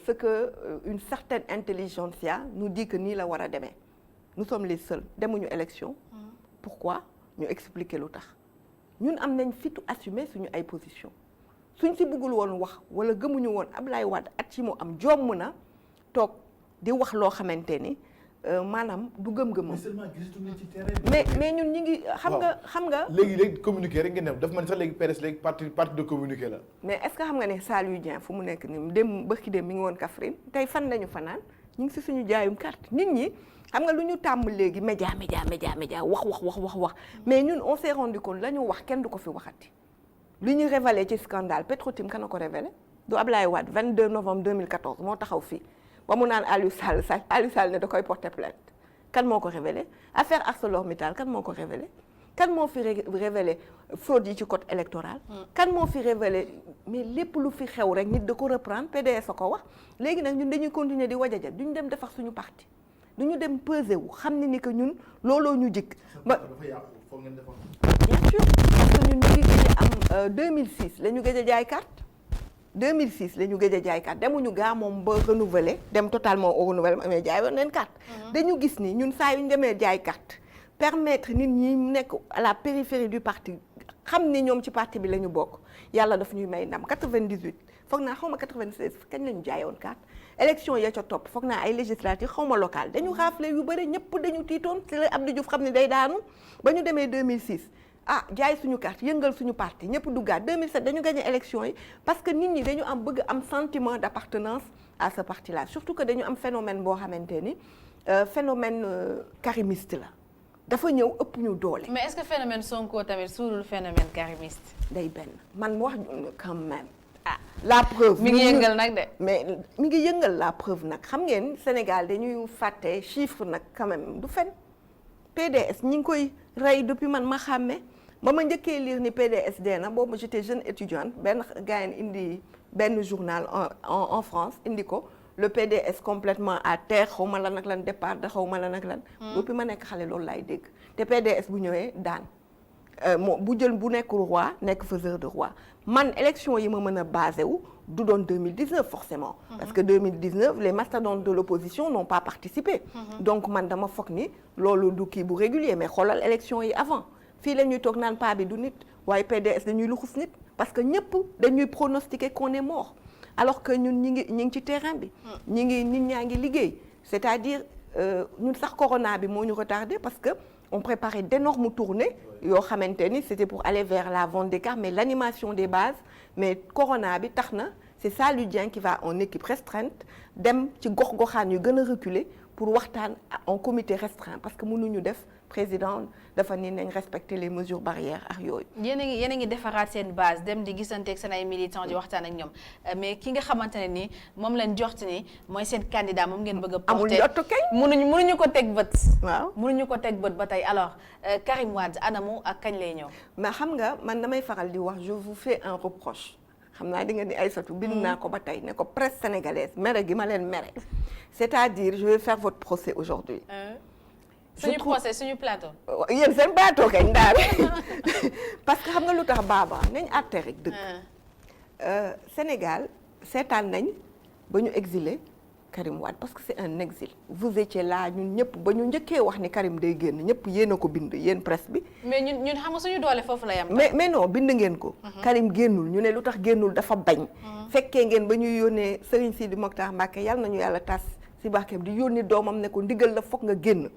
ce que une certaine intelligentsia nous dit que nii la war a demee nous sommes les seuls demuñu élection pourquoi ñu expliquer lu tax ñun am nañ fitu assumer suñu ay position suñ si bëggul woon wax wala gëmuñu woon Ablaye Wade at ci mu am jomm na toog di wax loo xamante ni maanaam du gëm-gëmam mais ñun ñi ngi xam nga léegi communiqué rek ngeen def daf man sax léegi PDS léegi parti de communiqué la mais est-ce que xam nga ne Saliou Dieng fu mu nekk ni dem bërki dem mi ngi woon Kaffrine tey fan lañu fanaan ñu ngi si suñu jaayum carte nit ñi xam nga lu ñu tàmm léegi média wax mais ñun on s'est rendu compte la ñu wax kenn du ko fi waxati li ñu révélé ci scandale Petrotim kan na ko révélé du Ablaye Wade 22 novembre 2014 moo taxaw fii ba mu naan Aliou Sall ne da koy porter plainte kan moo ko révélé affaire ArcelorMittal kan moo ko révélé kan moo fi révélé fraude yi ci code électoral kan moo fi révélé mais lépp lu fi xew rek nit da ko reprendre PDS a ko wax léegi nag ñun dañuy continuer di wajajat duñu dem defar suñu parti duñu dem peser wu xam ne ni que ñun looloo ñu jikk ba bien sûr parce que ñun ñu ngi gëj a am 2006 la ñu gëj a jaay carte 2006 la ñu gëj a jaay carte demuñu gaa moom ba renouveler dem totalement au renouvellement mais jaay woon neen carte dañu gis ni ñun saa yu ñu demee jaay carte permettre nit ñi nekk à la périphérie du parti xam ni ñoom ci parti bi la ñu bokk yàlla daf ñuy may ndam 98 foog naa xaw ma 96 kañ la ñu jaayoon carte élection ya ca topp foog naa ay législative xaw ma local dañu xaafle yu bëri ñëpp dañu tiitoon ci la Abdou Diouf xam ne day daanu ba ñu demee 2006 jaay suñu carte yëngal suñu parti ñëpp duggaat 2007 dañu gagné élection yi parce que nit ñi dañu am bëgg am sentiment d'appartenance à ce parti là surtout que dañu am phénomène boo xamante ni phénomène karimiste la dafa ñëw ëpp ñu doole. mais est-ce que phénomène Sonko tamit suurul phénomène karimiste. day benn man wax quand même. la preuve mi ngi yëngal nag de. mais mi ngi yëngal la preuve nag xam ngeen Sénégal dañuy fàtte chiffre nag quand même du fen PDS ñi ngi koy rey depuis man ma xàmme ba ma njëkkee lire ni PDS dee na boobu j'étais jeune étudiante benn gars indi benn journal en France indi ko le PDS complètement à terre xaw ma lan ak lan départ da xaw ma lan ak lan. depuis ma nekk xale loolu laay dégg te PDS bu ñëwee daan. bu jël bu nekk roi nekk faiseur de roi man élection yi ma mën a basé wu du doon 2019 forcément parce que 2019 les mastodontes de l'opposition n'ont pas participé donc man dama foog ni loolu du kii bu régulier mais xoolal élection yi avant fii la ñuy toog naan pa bi du nit waaye PDS dañuy luxus nit parce que ñëpp dañuy pronostiquer qu'on est mort alors que ñun ñi ngi ci terrain bi ñi ngi nit ñaa ngi liggéey c'est-à-dire ñun sax corona bi moo ñu retardé parce que on préparait d'énormes tournées yoo xamante ni c'était pour aller vers la vente des cartes mais l'animation des bases mais corona bi tax na c'est Saliou Dieng qui va en équipe restreinte dem ci gox-goxaan yu gën a reculer pour waxtaan en comité restreint parce que mënuñu def président dafa ni nañ respecter les mesures barrières ak yooyu. yéen a ngi defaraat seen base dem di gisanteeg seen ay militants di waxtaan ak ñoom mais ki nga xamante ne ni moom lañ joxti ni mooy seen candidat moom ngeen bëgg a porter. amul njottu kañ. mënuñu ko teg bët. waaw mënuñu ko teg bët ba tey alors Karim Wade anamu ak kañ lay ñëw. mais xam nga man damay faral di wax je vous fais un reproche xam naa di nga ni Aïssatou bind naa ko ba tey ne ko presse sénégalaise mere gi ma leen mere c'est-à-dire je vais faire votre procès aujourd'hui suñu procès suñu plateau. yéen seen plateau kay ndaar parce que xam nga lu tax baaba nañ àtte rek dëgg Sénégal seetaan nañ ba ñu exilé Karim Wade parce que c'est un exil vous étiez là ñun ñëpp ba ñu njëkkee wax ni Karim day génn ñëpp yéen a ko bind yéen presse bi. mais ñun xam nga suñu doole foofu la yam. mais non bind ngeen ko. Karim génnul ñu ne lu tax génnul dafa bañ. fekkee ngeen ba ñuy yónnee Serigne Sidi Mokhtar Mbacké yàlla nañu yàlla tas si barkeem di yónni doomam ne ko ndigal la foog nga génn.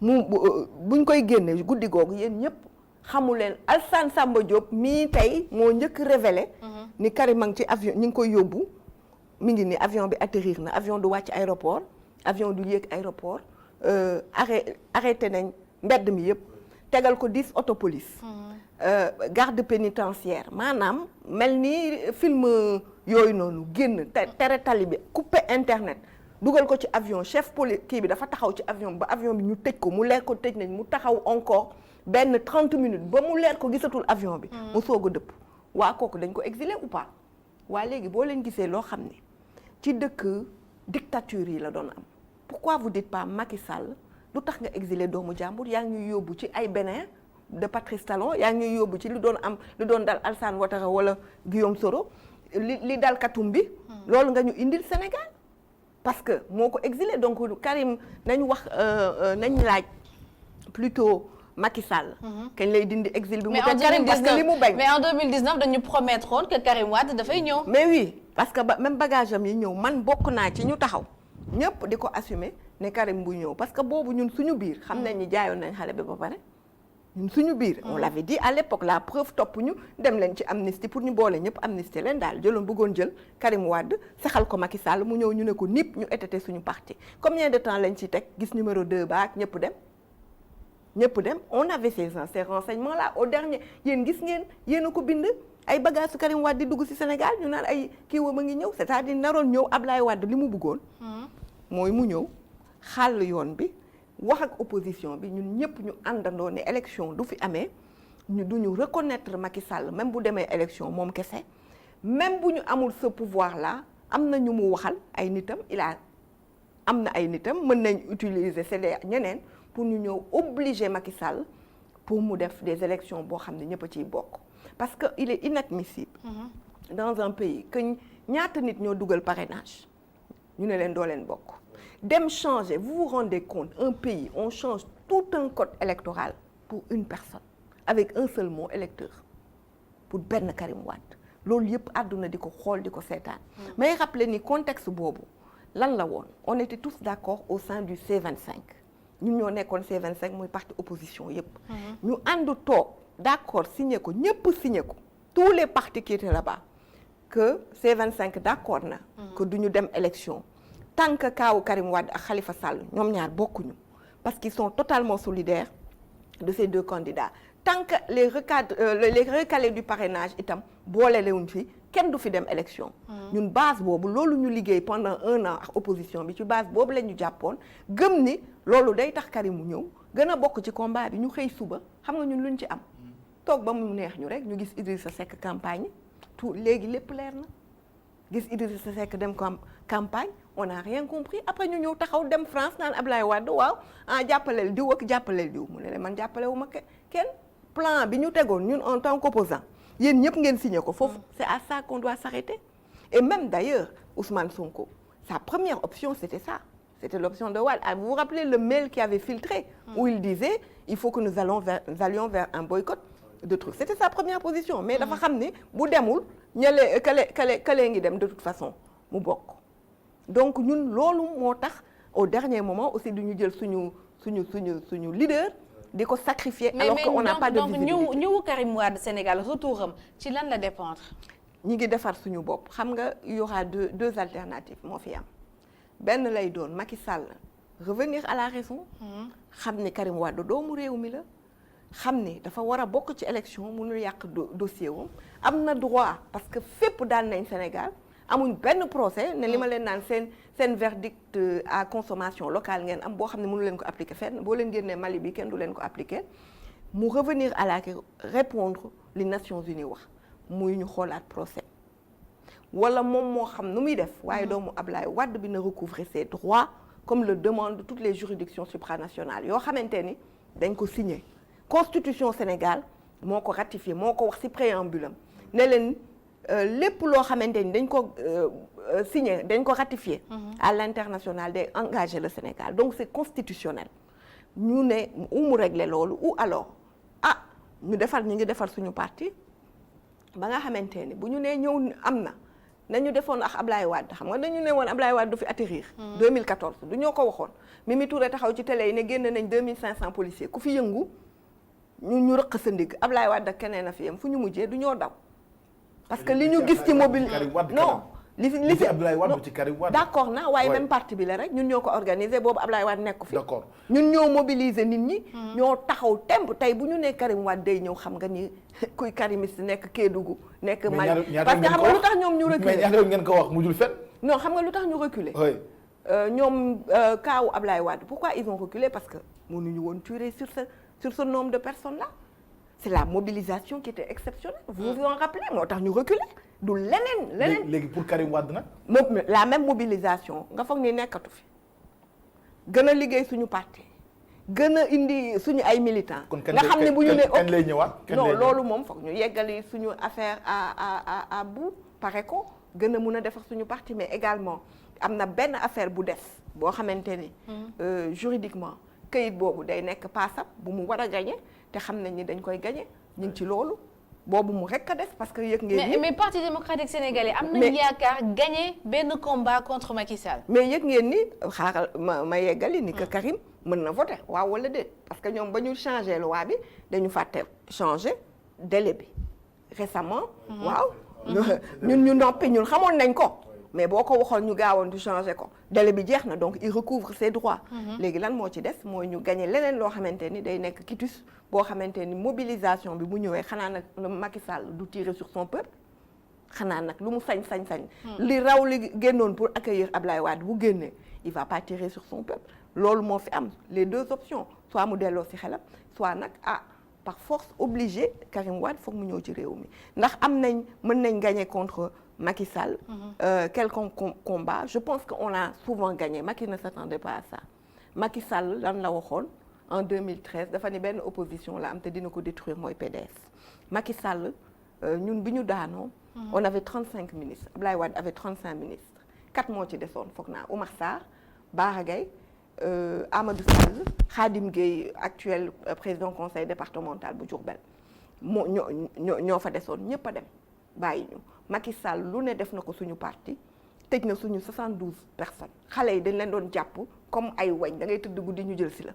buñ koy génne guddi googu yéen ñëpp xamu leen Alassane Samba Diop mii tey moo njëkk révélé. ni Karim a ngi ci avion ñu ngi koy yóbbu. mi ngi ni avion bi atterrir na avion du wàcc aéroport avion du yéeg aéroport arrêté nañ mbedd mi yëpp tegal ko 10 auto police garde pénitentiaire maanaam mel ni film yooyu noonu génn tere tali bi coupé internet dugal ko ci avion chef police kii bi dafa taxaw ci avion ba avion bi ñu tëj ko mu leer ko tëj nañ mu taxaw encore benn 30 minutes ba mu leer ko gisatul avion bi mu soog a dëpp waa kooku dañ ko exilé ou pas waa léegi boo leen gisee loo xam ne ci dëkk dictature yi la doon am pourquoi vous dites pas Macky Sall lu tax nga exilé doomu jàmbur yaa ngi ñuy yóbbu ci ay Bénin de Patrice Talon yaa ngi ñuy yóbbu ci lu doon dal Alassane Ouattara wala Guillaume Soro li dal Katumbi loolu nga ñu indil Sénégal parce que moo ko exilé donc Karim nañ wax nañ laaj plutôt Macky Sall. kañ lay dindi exil bi mu teg parce que li mu bañ. mais en 2019 dañu promettre que Karim Wade dafay ñëw. mais oui parce que même bagage am yi ñëw man bokk naa ci ñu taxaw ñëpp di ko assumer ne Karim bu ñëw parce que boobu ñun suñu biir. xam nañ ni jaayoon nañ xale bi ba pare. ñun suñu biir. on l'avait dit à l'époque la preuve topp ñu dem leen ci amnistie pour ñu boole ñëpp amnistie leen daal jëloon bëggoon jël Karim Wade saxal ko Macky Sall mu ñëw ñu ne ko nip ñu étaté suñu parti combien de temps lañ ci teg gis numéro 2 ba ak ñëpp dem. on avait ces renseignements là au dernier yéen gis ngeen yéen a ko bind ay bagages su Karim Wade di dugg ci Sénégal ñu naan ay kii wa ma ngi ñëw c'est-à-dire naroon ñëw Ablaye Wade li mu bëggoon. mooy mu ñëw xàll yoon bi wax ak opposition bi ñun ñëpp ñu àndandoo ne élection du fi amee ñu du ñu reconnaître Macky Sall même bu demee élection moom kese même bu ñu amul ce pouvoir là am na ñu mu waxal ay nitam am na ay nitam mën nañ utiliser c'est ñeneen. pour ñu ñëw obliger Macky Sall pour mu def des élections boo xam ne ñëpp a ciy bokk parce que il est inadmissible dans un pays que ñaata nit ñoo dugal parrainage ñu ne leen doo leen bokk dem changer vous vous rendez compte un pays on change tout un code électoral pour une personne avec un seul mot électeur pour benn Karim Wade loolu yëpp àdduna di ko xool di ko seetaan may rappeler ni contexte boobu lan la woon on était tous d'accord au sein du C25 ñun ñoo nekkoon C25 muy parti opposition yëpp. ñu ànd toog d'accord signé ko ñëpp signé ko tous les partis qui étaient là-bas que C25 d'accord na. que du ñu dem élection tant que kaawu Karim Wade ak Khalifa Sall ñoom ñaar bokkuñu parce qu'ils sont totalement solidaires de ces deux candidats tant que les recalés du parrainage itam boole lewuñ fi kenn du fi dem élection. ñun base boobu loolu ñu liggéey pendant 1 an ak opposition bi ci base boobu la ñu jàppoon gëm ni loolu day tax Karim mu ñëw gën a bokk ci combat bi ñu xëy suba xam nga ñun luñ ci am toog ba mu neex ñu rek ñu gis Idrissa Seck campagne tout léegi lépp leer na gis Idrissa Seck dem campagne on n'a rien compris après ñu ñëw taxaw dem France naan Ablaye Wade waaw jàppaleel diw ak jàppaleel diw mu ne leen man jàppalewu ma kenn plan bi ñu tegoon ñun en tant qu'opposant yéen ñëpp ngeen signé ko foofu c'est à ça qu'on doit s'arrêter et même d'ailleurs Ousmane Sonko sa première option c'était ça c'était l'option de Wade. Vous vous rappelez le mail qui avait filtré où il disait il faut que nous allions vers un boycott de trucs. C'était sa première position mais dafa xam ne bu demul ñale kale ngi dem de toute façon mu bokk donc ñun loolu moo tax au dernier moment aussi du ñu jël suñu leader di ko sacrifier alors que on n'a pas de visibilité. donc ñëwu Karim Wade Sénégal retouram ci lan la dépendre. ñi ngi defar suñu bopp xam nga il y aura deux alternatives moo fi am benn lay doon Macky Sall revenir à la raison. xam ne Karim Wade doomu réew mi la. xam ne dafa war a bokk ci élection mënul yàq dossier wam am na droit parce que fépp daan nañ Sénégal amuñ benn procès ne li ma leen naan seen verdict à consommation locale ngeen am boo xam ne mënu leen ko appliquer fenn boo leen génnee Mali bi kenn du leen ko appliquer mu revenir à la répondre li Nations Unies wax muy ñu xoolaat procès wala moom moo xam nu muy def waaye doomu Ablaye Wade bi na recouvrer ses droits comme le demandent toutes les juridictions supranationales yoo xamante ni dañ ko signé Constitution Sénégal moo ko ratifié moo ko wax ci préambule am ne leen lépp loo xamante ni dañ ko signé dañ ko ratifié à l'international day engager le Sénégal donc c'est constitutionnel ñu ne mu régler loolu ou alors ñu ngi defar suñu parti ba nga xamante ni bu ñu nee ñëw am na nañu defoon ak Ablaye Wade xam nga dañu ne woon Ablaye Wade du fi atterrir 2014 du ñoo ko waxoon Mimi Touré taxaw ci télé yi ne génn nañ 2500 policiers ku fi yëngu ñu rëq sa ndigg Ablaye Wade ak keneen a fi yem fu ñu mujjee du ñoo daw parce que li ñu gis ci mobile non li fi Ablaye Wade ci Karim Wade d'accord na waaye même parti bi la rek ñun ñoo ko organisé boobu Ablaye Wade nekk fi d'accord ñun ñoo mobiliser nit ñi ñoo taxaw temb tey bu ñu nee Karim Wade day ñëw xam nga ni kuy karimiste nekk Kédougou nekk Mali parce que xam nga lu tax ñoom ñu reculer mais ñaata ngeen ko wax mujjul fen non xam nga lu tax ñu reculer ñoom kaawu Ablaye Wade pourquoi ils ont reculé parce que mënuñu woon tirer sur ce nombre de personnes là c'est la mobilisation qui était exceptionnelle vous vous en rappelez moo tax ñu reculer du leneen léegi pour Karim Wade nag la même mobilisation nga foog ni nekkatu fi gën a liggéey suñu parti gën a indi suñu ay militants nga xam ne bu ñu ne kañ lay ñëwaat non loolu moom foog ñu yeggali suñu affaire à bout pare ko gën a mun a defar suñu parti mais également am na benn affaire bu des boo xamante ni juridiquement këyit boobu day nekk paasam bu mu war a gagné te xam nañ ni dañ koy gagné ñu ngi ci loolu boobu mu rekk a des parce que yëg ngeen ni mais parti démocratique sénégalais am nañu yaakaar gagné benn combat contre Macky Sall. mais yëg ngeen ni xaaral ma yeggali ni que Karim mën na voter waaw wala déet parce que ñoom ba ñu changé loi bi dañu fàtte changé délai bi récemment waaw ñun ñu noppi ñun xamoon nañ ko mais boo ko waxoon ñu gaawoon du changé ko délai bi jeex na donc il recouvre ses droits léegi lan moo ci des mooy ñu gagné leneen loo xamante ni day nekk quitus boo xamante ni mobilisation bi bu ñëwee xanaa nag Macky Sall du tirer sur son peuple xanaa nag lu mu sañ li raw li génnoon pour accueillir Ablaye Wade bu génnee il va pas tirer sur son peuple loolu moo fi am les deux options soit mu delloo ci xelam soit nag par force obligé Karim Wade foog mu ñëw ci réew mi ndax mën nañ gagner contre Macky Sall quelconque combat je pense qu'on a souvent gagné Macky ne s'attendait pas à ça Macky Sall lan la waxoon en 2013 dafa ni benn opposition la am te dina ko détruire mooy PDS Macky Sall ñun bi ñu daanoo on avait 35 ministres Ablaye Wade avait 35 ministres 4 moo ci desoon foog naa Oumar Sarr Bara Gaye Amadou Sall Khadim Gueye actuel président conseil départemental bu Diourbel ñoo fa desoon ñëpp a dem bàyyi ñu Macky Sall lu ne def na ko suñu parti tëj na suñu 72 personnes xale yi dañ leen doon jàpp comme ay wañ da ngay tëdd guddi ñu jël si la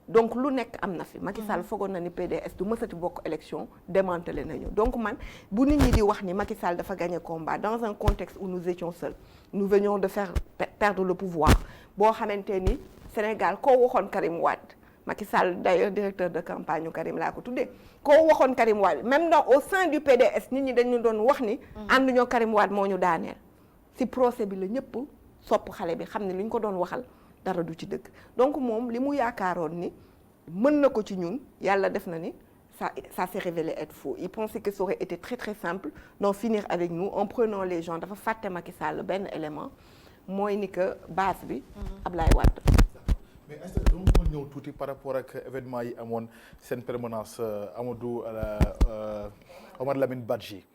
donc lu nekk am na fi Macky Sall foogoon na ni PDS du mësati bokk élection démantelé nañu donc man bu nit ñi di wax ni Macky Sall dafa gagné combat dans un contexte où nous étions seuls nous venions de faire perdre le pouvoir boo xamante ni Sénégal koo waxoon Karim Wade Macky Sall d'ailleurs directeur de campagne u Karim laa ko tuddee koo waxoon Karim Wade même au sein du PDS nit ñi dañu doon wax ni ànduñoo Karim Wade moo ñu daaneel ci procès bi la ñëpp sopp xale bi xam ne li ñu ko doon waxal dara du ci dëgg donc moom li mu yaakaaroon ni mën na ko ci ñun yàlla def na ni ça s'est révélé être faux il pensait que ça aurait été très très simple d'en finir avec nous en prenant les gens dafa fàtte Macky Sall benn élément mooy ni que base bi Ablaye Wade. mais est-ce que dama mën ñëw tuuti par rapport ak événement yi amoon seen permanence Amadou Omar Lamine Badji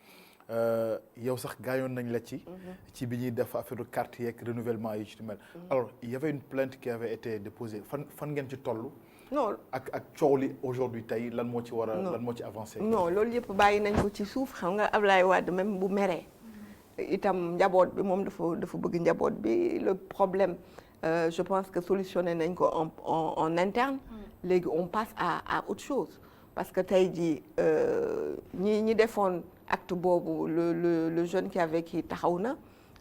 yow sax gaañoon nañ la ci bi ñuy def affaire de carte yeeg renouvellement yi ci mel. alors il y avait une plainte qui avait été déposée fan ngeen ci toll. non ak coow li aujourd'hui tey lan moo ci war a lan moo ci avancé. non loolu yëpp bàyyi nañ ko ci suuf xam nga Ablaye Wade même bu meree itam njaboot bi moom dafa bëgg njaboot bi le problème je pense que solutionné nañ ko en interne. léegi on passe à autre chose parce que tey jii ñi defoon acte boobu le jeune qui avait kii taxaw na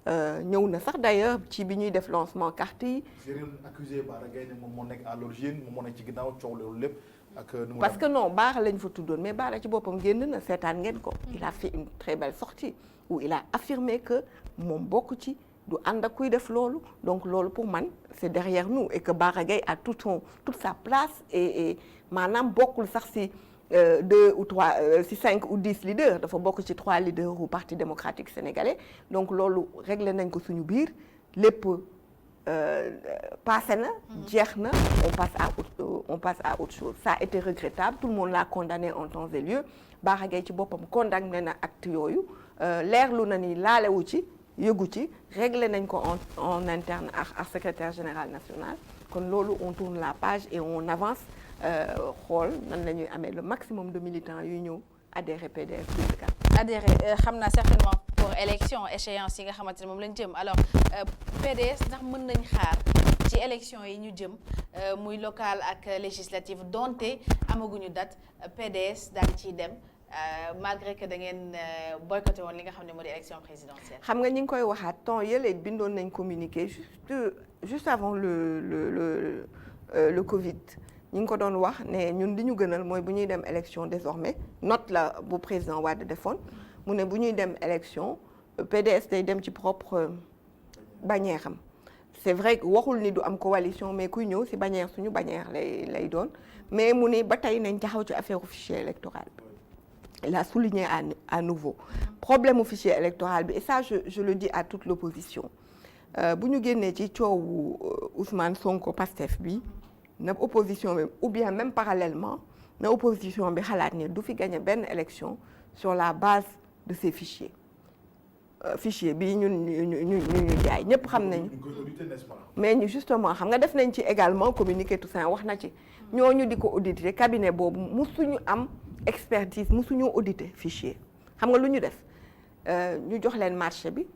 ñëw na sax d'ailleurs ci bi ñuy def lancement carte yi. c'est accusé Bara Gaye ne moom moo nekk à l'origine moom moo nekk ci ginnaaw coow loolu lépp ak. parce que non Bara lañ fa tuddoon mais Bara ci boppam génn na seetaan ngeen ko. il a fait une très belle sortie où il a affirmé que moom bokk ci du ànd ak kuy def loolu donc loolu pour man c'est derrière nous et que Bara Gaye a toute sa place et maanaam bokkul sax si 2 ou 3 si 5 ou 10 leaders dafa bokk ci 3 leaders du Parti démocratique sénégalais donc loolu réglé nañ ko suñu biir lépp passé na jeex na on passe à autre chose ça a été regrettable tout le monde l'a condamné en temps et lieu Bara Gaye ci boppam condamné na acte yooyu leerlu na ni laalewu ci yëgu ci réglé nañ ko en interne ak secrétaire général national kon loolu on tourne la page et on avance xool nan la ñuy amee le maximum de militants yuy ñëw adhéré PDS adhéré xam naa certainement pour élection échéance yi nga xamante ne moom lañ jëm alors PDS ndax mën nañ xaar ci élection yi ñu jëm muy local ak législative donte amaguñu date PDS daal di ciy dem malgré que da ngeen boycotté woon li nga xam ne moo di élection présidentielle. xam nga ñi ngi koy waxaat temps yële bindoon nañ communiqué juste avant le Covid ñi ngi ko doon wax ne ñun li ñu gënal mooy bu ñuy dem élection désormais note la bu président Wade defoon mu ne bu ñuy dem élection PDS day dem ci propre bannière am c'est vrai que waxul ni du am coalition mais kuy ñëw si bannière suñu bannière lay doon mais mu ne ba tey nañ taxaw ci affaire fichier électoral bi. Il a souligné à nouveau problème au fichier électoral bi et ça je le dis à toute l'opposition bu ñu génnee ci coowu Ousmane Sonko Pastef bi na opposition bi ou bien même parallèlement na opposition bi xalaat ne du fi gagner benn élection sur la base de ces fichiers fichier bi ñu jaay ñëpp xam nañu mais ñu justement xam nga def nañ ci également communiqué Toussaint wax na ci ñooñu di ko auditer cabinet boobu musuñu am expertise musuñu auditer fichier xam nga lu ñu def ñu jox leen marché bi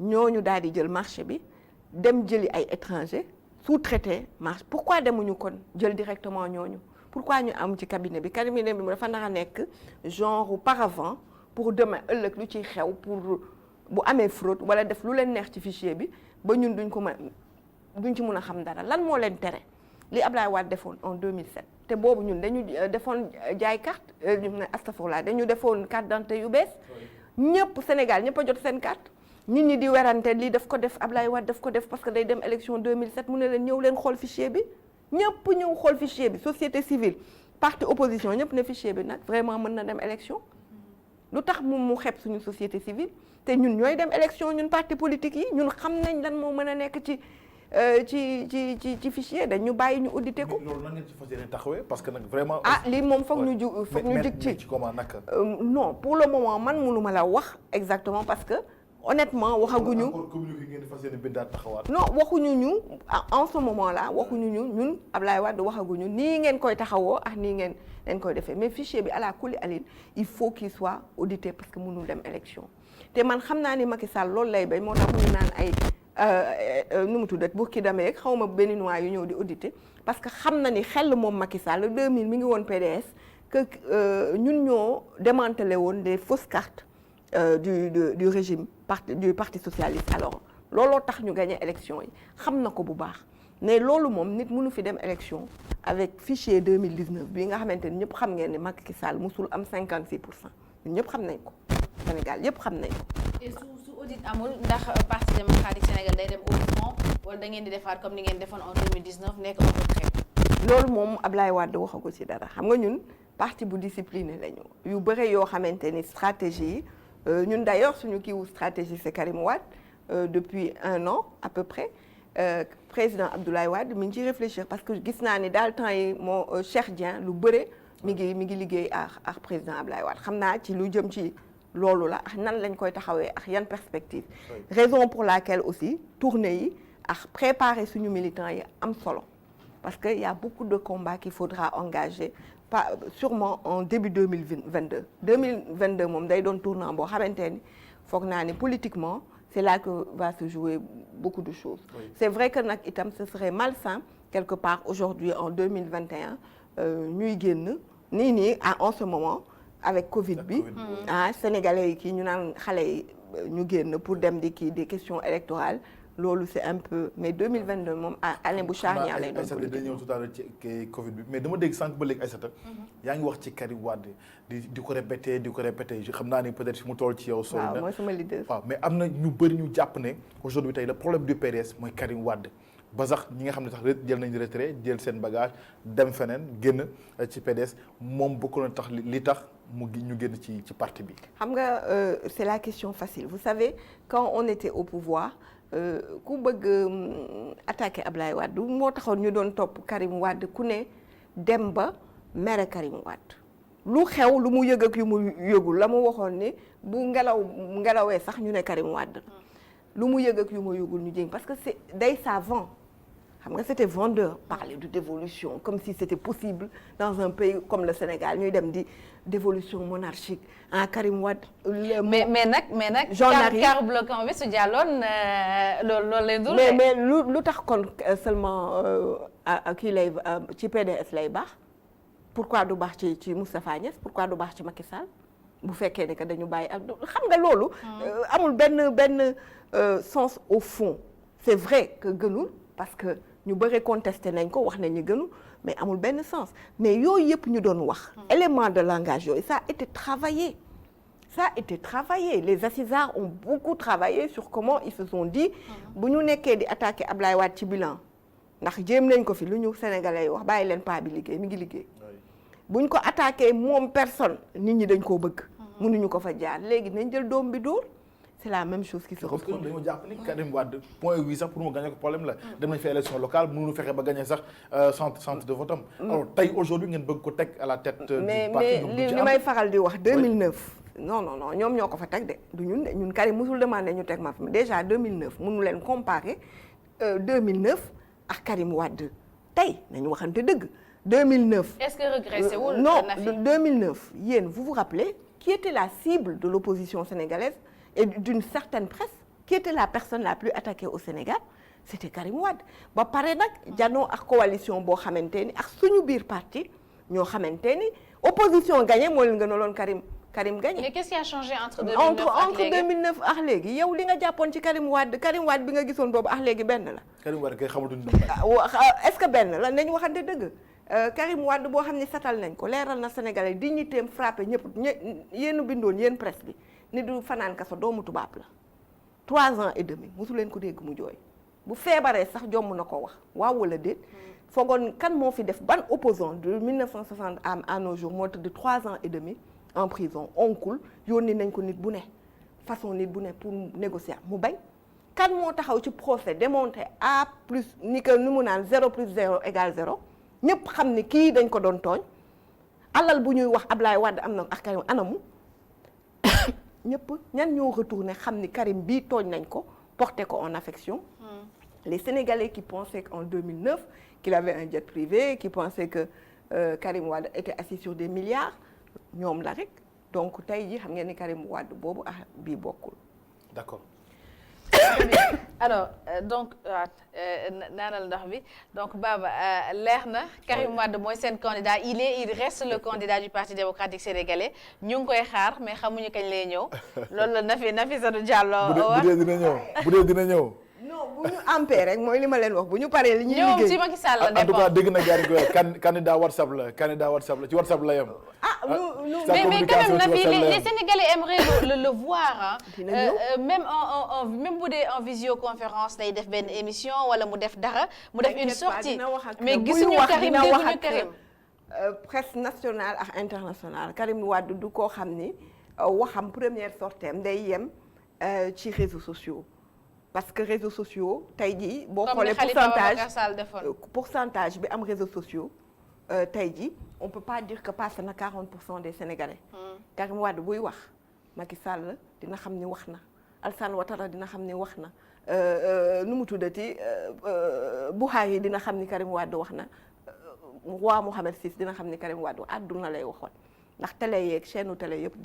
ñooñu daal di jël marché bi dem jëli ay étrangers sous-traité marché pourquoi demuñu kon jël directement ñooñu pourquoi ñu am ci cabinet bi mu dafa nar a nekk genre auparavant pour demain ëllëg lu ciy xew pour bu amee fraude wala def lu leen neex ci fichier bi ba ñun duñ ci mën a xam dara lan moo leen tere li Ablaye Wade defoon en 2007 te boobu ñun dañu defoon jaay carte astafurlah dañu defoon carte d'identité yu bees ñëpp Sénégal ñëpp a jot seen carte nit ñi di werante lii daf ko def Ablaye Wade daf ko def parce que day dem élection 2007 mu ne leen ñëw leen xool fichier bi ñëpp ñëw xool fichier bi société civile parti opposition ñëpp ne fichier bi nag vraiment mën na dem élection lu tax mu xeeb suñu société civile te ñun ñooy dem élection ñun parti politique yi ñun xam nañ lan moo mën a nekk ci fichier dañ ñu bàyyi ñu audité ko. loolu nan ngeen ci fas yéene taxawee parce que nag vraiment. lii moom foog ñu jig ci comment naka. non pour le moment man mënuma la wax exactement parce que honnêtement waxaguñu. encore communiqué ngeen di fas yéene bindaat taxawaat. non waxuñu ñu en ce moment là waxuñu ñu ñun Ablaye Wade waxaguñu nii ngeen koy taxawoo ak nii ngeen koy defee mais fichier bi à la kulli aline il faut qu'il soit audité parce que mënul dem élection te man xam naa ni Macky Sall loolu lay bay moo tax mu naan ay. nu mu tuddati Burkina rek xaw ma béninois yu ñëw di auditer parce que xam na ni xel moom Macky Sall 2000 mi ngi woon PDS que ñun ñoo démantelé woon des fausses cartes du régime du parti socialiste alors looloo tax ñu gagné élection yi xam na ko bu baax mais loolu moom nit mënu fi dem élection avec fichier 2019 bii nga xamante ni ñëpp xam ngeen ni Macky Sall musul am 56% ñun ñëpp xam nañ ko Sénégal yëpp xam nañ ko. et su audit amul ndax parti démocratique Sénégal day dem au front wala da ngeen di defaat comme ni ngeen defoon en 2019 nekk en retrait. loolu moom Ablaye Wade waxagu ci dara xam nga ñun parti bu discipliné lañu yu bëre yoo xamante ni stratégie yi ñun d'ailleurs suñu kiiwu stratégie c'est Karim Wade depuis 1 an à peu près président Abdoulaye Wade mi ngi ciy réfléchir parce que gis naa ni daal temps yi moo Cheikh Dieng lu bëre mi ngi liggéey ak président Abdoulaye Wade xam naa ci lu jëm ci. loolu la ak nan lañ koy taxawee ak yan perspective raison pour laquelle aussi tournée yi ak préparer suñu militants yi am solo parce que y a beaucoup de combats qu'il faudra engager pas sûrement en début 2022 moom day doon tournant boo xamante ni foog naa ni politiquement c'est là que va se jouer beaucoup de choses c'est vrai que nag itam ce serait malsain quelque part aujourd'hui en 2021 ñuy génn nii en ce moment avec Covid bi Sénégalais yi kii ñu naan xale yi ñu génn pour dem di kii des questions électorales loolu c'est un peu mais 2022 moom année bu charnière lay doon. Aïssata dañu ñëw tout à l'heure ci Covid bi mais dama dégg sànq ba léegi Aïssata yaa ngi wax ci Karim Wade di ko répété xam naa ni peut-être fi mu toll ci yow. sori na waaw mooy sama leader. waaw mais am na ñu bëri ñu jàpp ne aujourd'hui tey le problème du PDS mooy Karim Wade ba sax ñi nga xam ne sax jël nañu retrait jël seen bagage dem feneen génn ci PDS moom bokk na tax li tax ñu génn ci parti bi. xam nga c'est la question facile vous savez quand on était au pouvoir ku bëgg attaquer Ablaye Wade moo taxoon ñu doon topp Karim Wade ku ne dem ba mere Karim Wade lu xew lu mu yëg ak yu mu yëgul la mu waxoon ni bu ngelawee sax ñu ne Karim Wade lu mu yëg ak yu mu yëgul ñu jéng parce que c'est day savant xam nga c'était vendeur parler de dévolution comme si c'était possible dans un pays comme le Sénégal ñuy dem di dévolution monarchique ah Karim Wade. mais nag. car bloquant bi su jàlloon loolu lay dul. mais lu tax kon seulement kii lay ci PDS lay baax pourquoi du baax ci Moustapha Niasse pourquoi du baax ci Macky Sall bu fekkee ne que dañu bàyyi ak xam nga loolu. amul benn sens au fond c'est vrai que gënul parce que ñu bëri contesté nañ ko wax nañ ñu gënul. mais amul benn sens mais yooyu yëpp ñu doon wax élément de langage yooyu ça a été travaillé les assisards ont beaucoup travaillé sur comment ils se sont dit bu ñu nekkee di attaquer Ablaye Wade ci bilan ndax jéem nañ ko fi lu ñu sénégalais yi wax bàyyi leen paa bi liggéey mi ngi liggéey bu ñu ko attaqué moom personne nit ñi dañ koo bëgg mënuñu ko fa jaar léegi nañ jël doom bi dóor c'est la même chose qui se reproduit. parce que dañoo jàpp ni Karim Wade point 8 sax pour mu gagner ko problème la. dem nañ fi élection locale mënuñu fexe ba gagner sax centre de vote am. alors tey aujourd'hui ngeen bëgg ko teg à la tête. du parti mais li may faral di wax 2009. non ñoom ñoo ko fa teg de du ñun Karim musul demandé ñu teg ma fa déjà 2009 mënu leen comparer 2009 ak Karim Wade tey nañu waxante dëgg 2009. est-ce que regressé wul non 2009 yéen vous vous rappelez qui était la cible de l'opposition sénégalaise. et d'une certaine presse qui était la personne la plus attaquée au Sénégal c'était Karim Wade ba pare nag janoo ak coalition boo xamante ni ak suñu biir parti ñoo xamante ni opposition gagné moo leen gënaloon Karim gagné. mais qu'est-ce qui a changé entre 2009 ak léegi yow li nga jàppoon ci Karim Wade bi nga gisoon boobu ak léegi benn la. Karim Wade kay xamatuñu. est-ce que benn la nañu waxante dëgg. Karim Wade boo xam ne satal nañ ko leeral na Sénégalais dignitéem frappé ñëpp yéen bindoon yéen presse bi. ni du fanaan kaso doomu tubaab la 3 ans et demi mosu leen ko dégg mu jooy bu feebaree sax jomm na ko wax waaw wala déet foogoon kan moo fi def ban opposant de 1960 à nos jours moo tëdd 3 ans et demi en prison onkul yónni nañ ko nit bu ne façon nit bu ne pour négocier mu bañ kan moo taxaw ci procès démontré A plus ni que nu mu naan 0 plus 0 égale 0 ñëpp xam ni kii dañ ko doon tooñ alal bu ñuy wax Ablaye Wade am na ak Karim anamu ñëpp ñan ñoo retourné xam ni Karim bii tooñ nañ ko porté ko en affection les Sénégalais qui pensaient qu'en 2009 qu'il avait un jet privé qui pensaient que Karim Wade était assis sur des milliards ñoom la rek donc tey jii xam ngeen ni Karim Wade boobu bii bokkul. D'accord. alors donc naanal ndox bi donc Baba leer na Karim Wade mooy seen candidat il reste le candidat du Parti démocratique sénégalais ñu ngi koy xaar mais xamuñu kañ lay ñëw loolu la Nafissatou Diallo wax bu dee dina ñëw non bu ñu ampee rek mooy li ma leen wax bu ñu paree li ñuy liggéey ñoom ci Macky Sall la en tout cas dégg na gars yi candidat WhatsApp la ci WhatsApp la yem. mais quand même Nafi les Sénégalais aimeraient le voir même bu dee en visioconférence day def benn émission wala mu def dara mu def une sortie mais gisuñu Karim dégguñu Karim. presse nationale ak internationale Karim Wade du koo xam ni waxam première sorteem day yem ci réseaux sociaux. parce que réseaux sociaux tey jii boo xoolee pourcentage bi am réseaux sociaux tey jii on peut pas dire que passé na 40% des Sénégalais. Karim Wade buy wax Macky Sall dina xam ni wax na Alassane Ouattara dina xam ni wax na nu mu tuddati Buhari dina xam ni Karim Wade wax na roi Mohamed VI dina xam ni Karim Wade àdduna lay waxoon ndax télé yeeg chaîne télé yëpp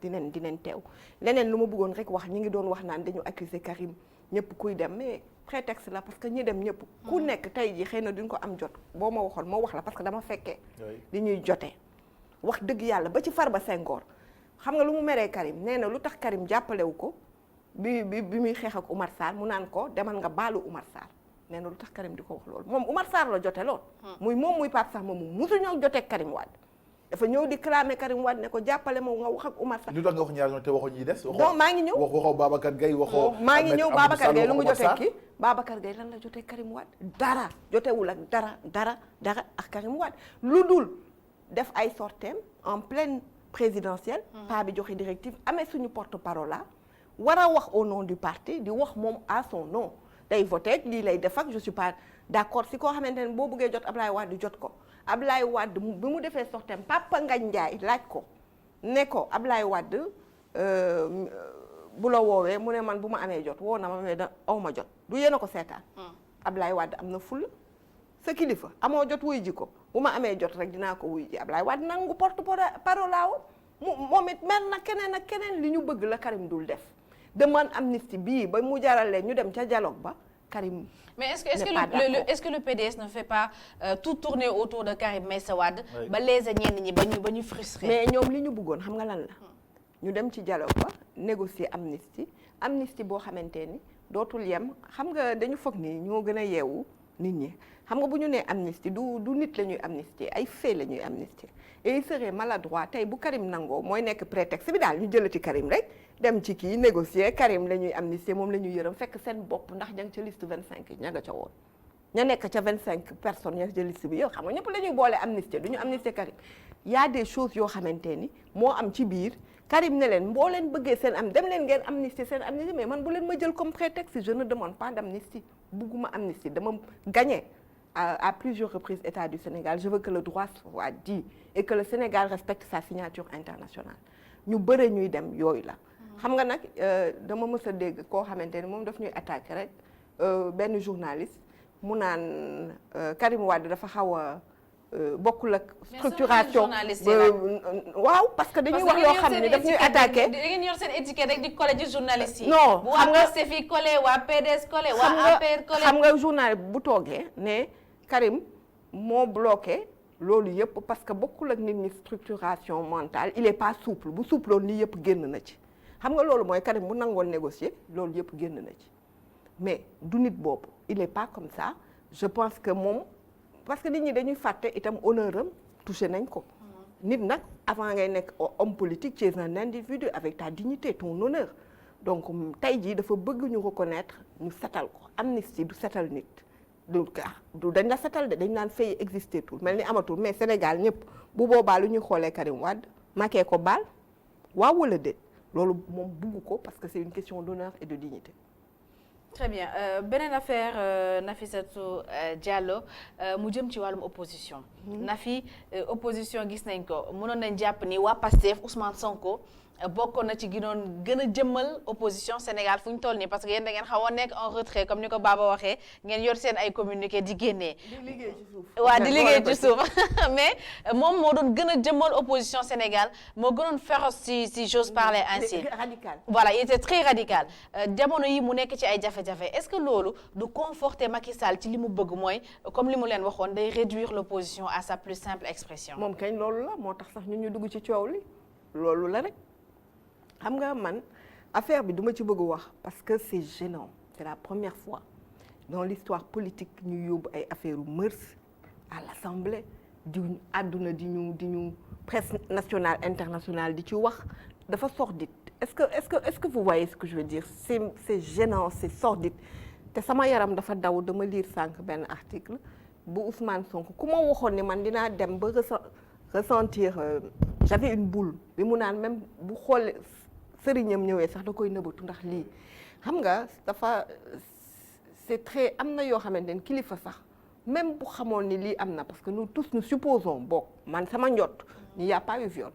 dinañ teew leneen lu ma bëggoon rek wax ñi ngi doon wax naan dañu accuser Karim ñëpp kuy dem mais prétexte la parce que ñi dem ñëpp ku nekk tey ji xëy na duñ ko am jot boo ma waxoon moo wax la parce que dama fekkee li ñuy jotee wax dëgg yàlla ba ci Farba Senghor xam nga lu mu meree Karim nee na lu tax Karim jàppalewu ko bi muy xeex ak Oumar Sarr mu naan ko demal nga baalu Oumar Sarr nee na lu tax Karim di ko wax loolu moom Oumar Sarr la jote lool. muy moom muy Pape Samba mu musu ñoo joteeg Karim Wade. dafa ñëw di clamer Karim Wade ne ko jàppale ma nga wax ak Oumar Sarr. lu tax nga wax ñaar ñoom te waxoo ñi des. non maa ngi ñëw waxoo Babacar Gueye waxoo. maa ngi ñëw Babacar Gueye lu mu jotee kii Babacar Gueye lan la jotee Karim Wade dara jotewul ak dara ak Karim Wade lu dul def ay sorteem en pleine présidentielle. pa bi joxe directive amee suñu porte-parole la war a wax au nom du parti di wax moom à son nom day voté lii lay def ak je suis pas d'accord si koo xamante ne boo bëggee jot Ablaye Wade jot ko. Ablaye Wade bi mu defee sortem Papa Ngagne Ndiaye laaj ko ne ko Ablaye Wade bu la woowee mu ne man bu ma amee jot woo na ma mais da aw ma jot du yéen a ko seetaan. Ablaye Wade am na fulla sa kilifa amoo jot wuy ji ko bu ma amee jot rek dinaa ko wuy ji Ablaye Wade nangu porte-parole laaw moom it mel na keneen ak keneen li ñu bëgg la Karim dul def demande amnistie bii ba mu jaralee ñu dem ca dialogue ba Karim. Mais est-ce que le PDS ne fait pas tout tourner autour de Karim Meïssa Wade ba léegi ñenn ñi ba ñu frustré. mais ñoom li ñu bëggoon xam nga lan la ñu dem ci dialogue ba négocier amnistie boo xamante ni dootul yem xam nga dañu foog ni ñoo gën a yeewu nit ñi xam nga bu ñu nee amnistie du nit la ñuy amnistier ay fait la ñuy amnistier et il serait maladroit tey bu Karim nangoo mooy nekk prétexte bi daal ñu jëlati Karim rek dem ci kii négocier Karim la ñuy amnistier moom la ñuy yërëm fekk seen bopp ndax ña nga ca liste 25 yi ña nga ca woon ña nekk ca 25 personnes ña ca liste bi yow xam nga ñëpp la ñuy boole amnistier du ñu amnistier Karim y a des choses yoo xamante ni moo am ci biir Karim ne leen boo leen bëggee seen am dem leen ngeen amnistie seen amnistie mais man bu leen ma jël comme prétexte je ne demande pas d'amnistie bugguma amnistie dama gagné à plusieurs reprises État du Sénégal je veux que le droit soit dit et que le Sénégal respecte sa signature internationale ñu bëre ñuy dem yooyu la xam nga nag dama mës a dégg koo xamante ni moom daf ñuy attaqué rek benn journaliste mu naan Karim Wade dafa xaw a bokkul ak structuration waaw parce que dañuy wax yoo xam ne daf ñuy attaqué da ngeen yor seen étiquette rek di collé ci journaliste yi non bu waa Pastef yi collé waa PDS collé waa APR collé xam nga journal bu toogee ne Karim moo bloqué loolu yëpp parce que bokkul ak nit ñi structuration mentale il est pas souple bu souple loolu lii yëpp génn na ci xam nga loolu mooy Karim bu nangoon négocier loolu yëpp génn na ci mais du nit boobu il est pas comme ça je pense que moom parce que nit ñi dañuy fàtte itam honneur am touché nañ ko nit nag avant ngay nekk homme politique tu es un individu avec ta dignité ton honneur donc tey jii dafa bëgg ñu reconnaître ñu setal ko amnistie du setal nit du dañ la setal de dañ naan fay exister tout mel ni amatul mais Sénégal ñëpp bu boobaa lu ñuy xoolee Karim Wade makee ko baal waaw wala déet loolu moom bugg ko parce que c'est une question d'honneur et de dignité. Très bien beneen affaire Nafissatou Diallo mu jëm ci wàllum opposition. Nafi opposition gis nañ ko mënoon nañ jàpp ni waa Pastef Ousmane Sonko bokkoon na ci ginoon gën a jëmmal opposition Sénégal fu ñu toll nii parce que yéen da ngeen xaw a nekk en retrait comme ni ko Baba waxee ngeen yor seen ay communiqué di génnee. di liggéey ci suuf waaw di liggéey ci suuf mais moom moo doon gën a jëmmal opposition Sénégal moo gënoon féroce si j'ose parler ainsi. radical. Voilà il était très radical jamono yi mu nekk ci ay jafe-jafe est-ce que loolu du conforter Macky Sall ci li mu bëgg mooy comme li mu leen waxoon day réduire l'opposition à sa plus simple expression. moom kañ loolu la moo tax sax ñun ñu dugg ci coow li loolu la rek. xam nga man affaire bi duma ci bëgg wax parce que c'est gênant c'est la première fois dans l'histoire politique ñu yóbbu ay affaires mœurs à l'Assemblée di àdduna di ñu presse nationale internationale di ci wax dafa sordide est-ce que vous voyez ce que je veux dire c'est gênant c'est sordide te sama yaram dafa daw dama lire sànq benn article bu Ousmane Sonko ku ma waxoon ni man dinaa dem ba ressentir j'avais une boule bi mu naan même bu xool sëriñam ñëwee sax da koy nëbatu ndax lii xam nga dafa c'est très am na yoo xamante ne kilifa sax même bu xamoon ni lii am na parce que nous tous nous supposons bokk man sama njot ni y a pas eu viol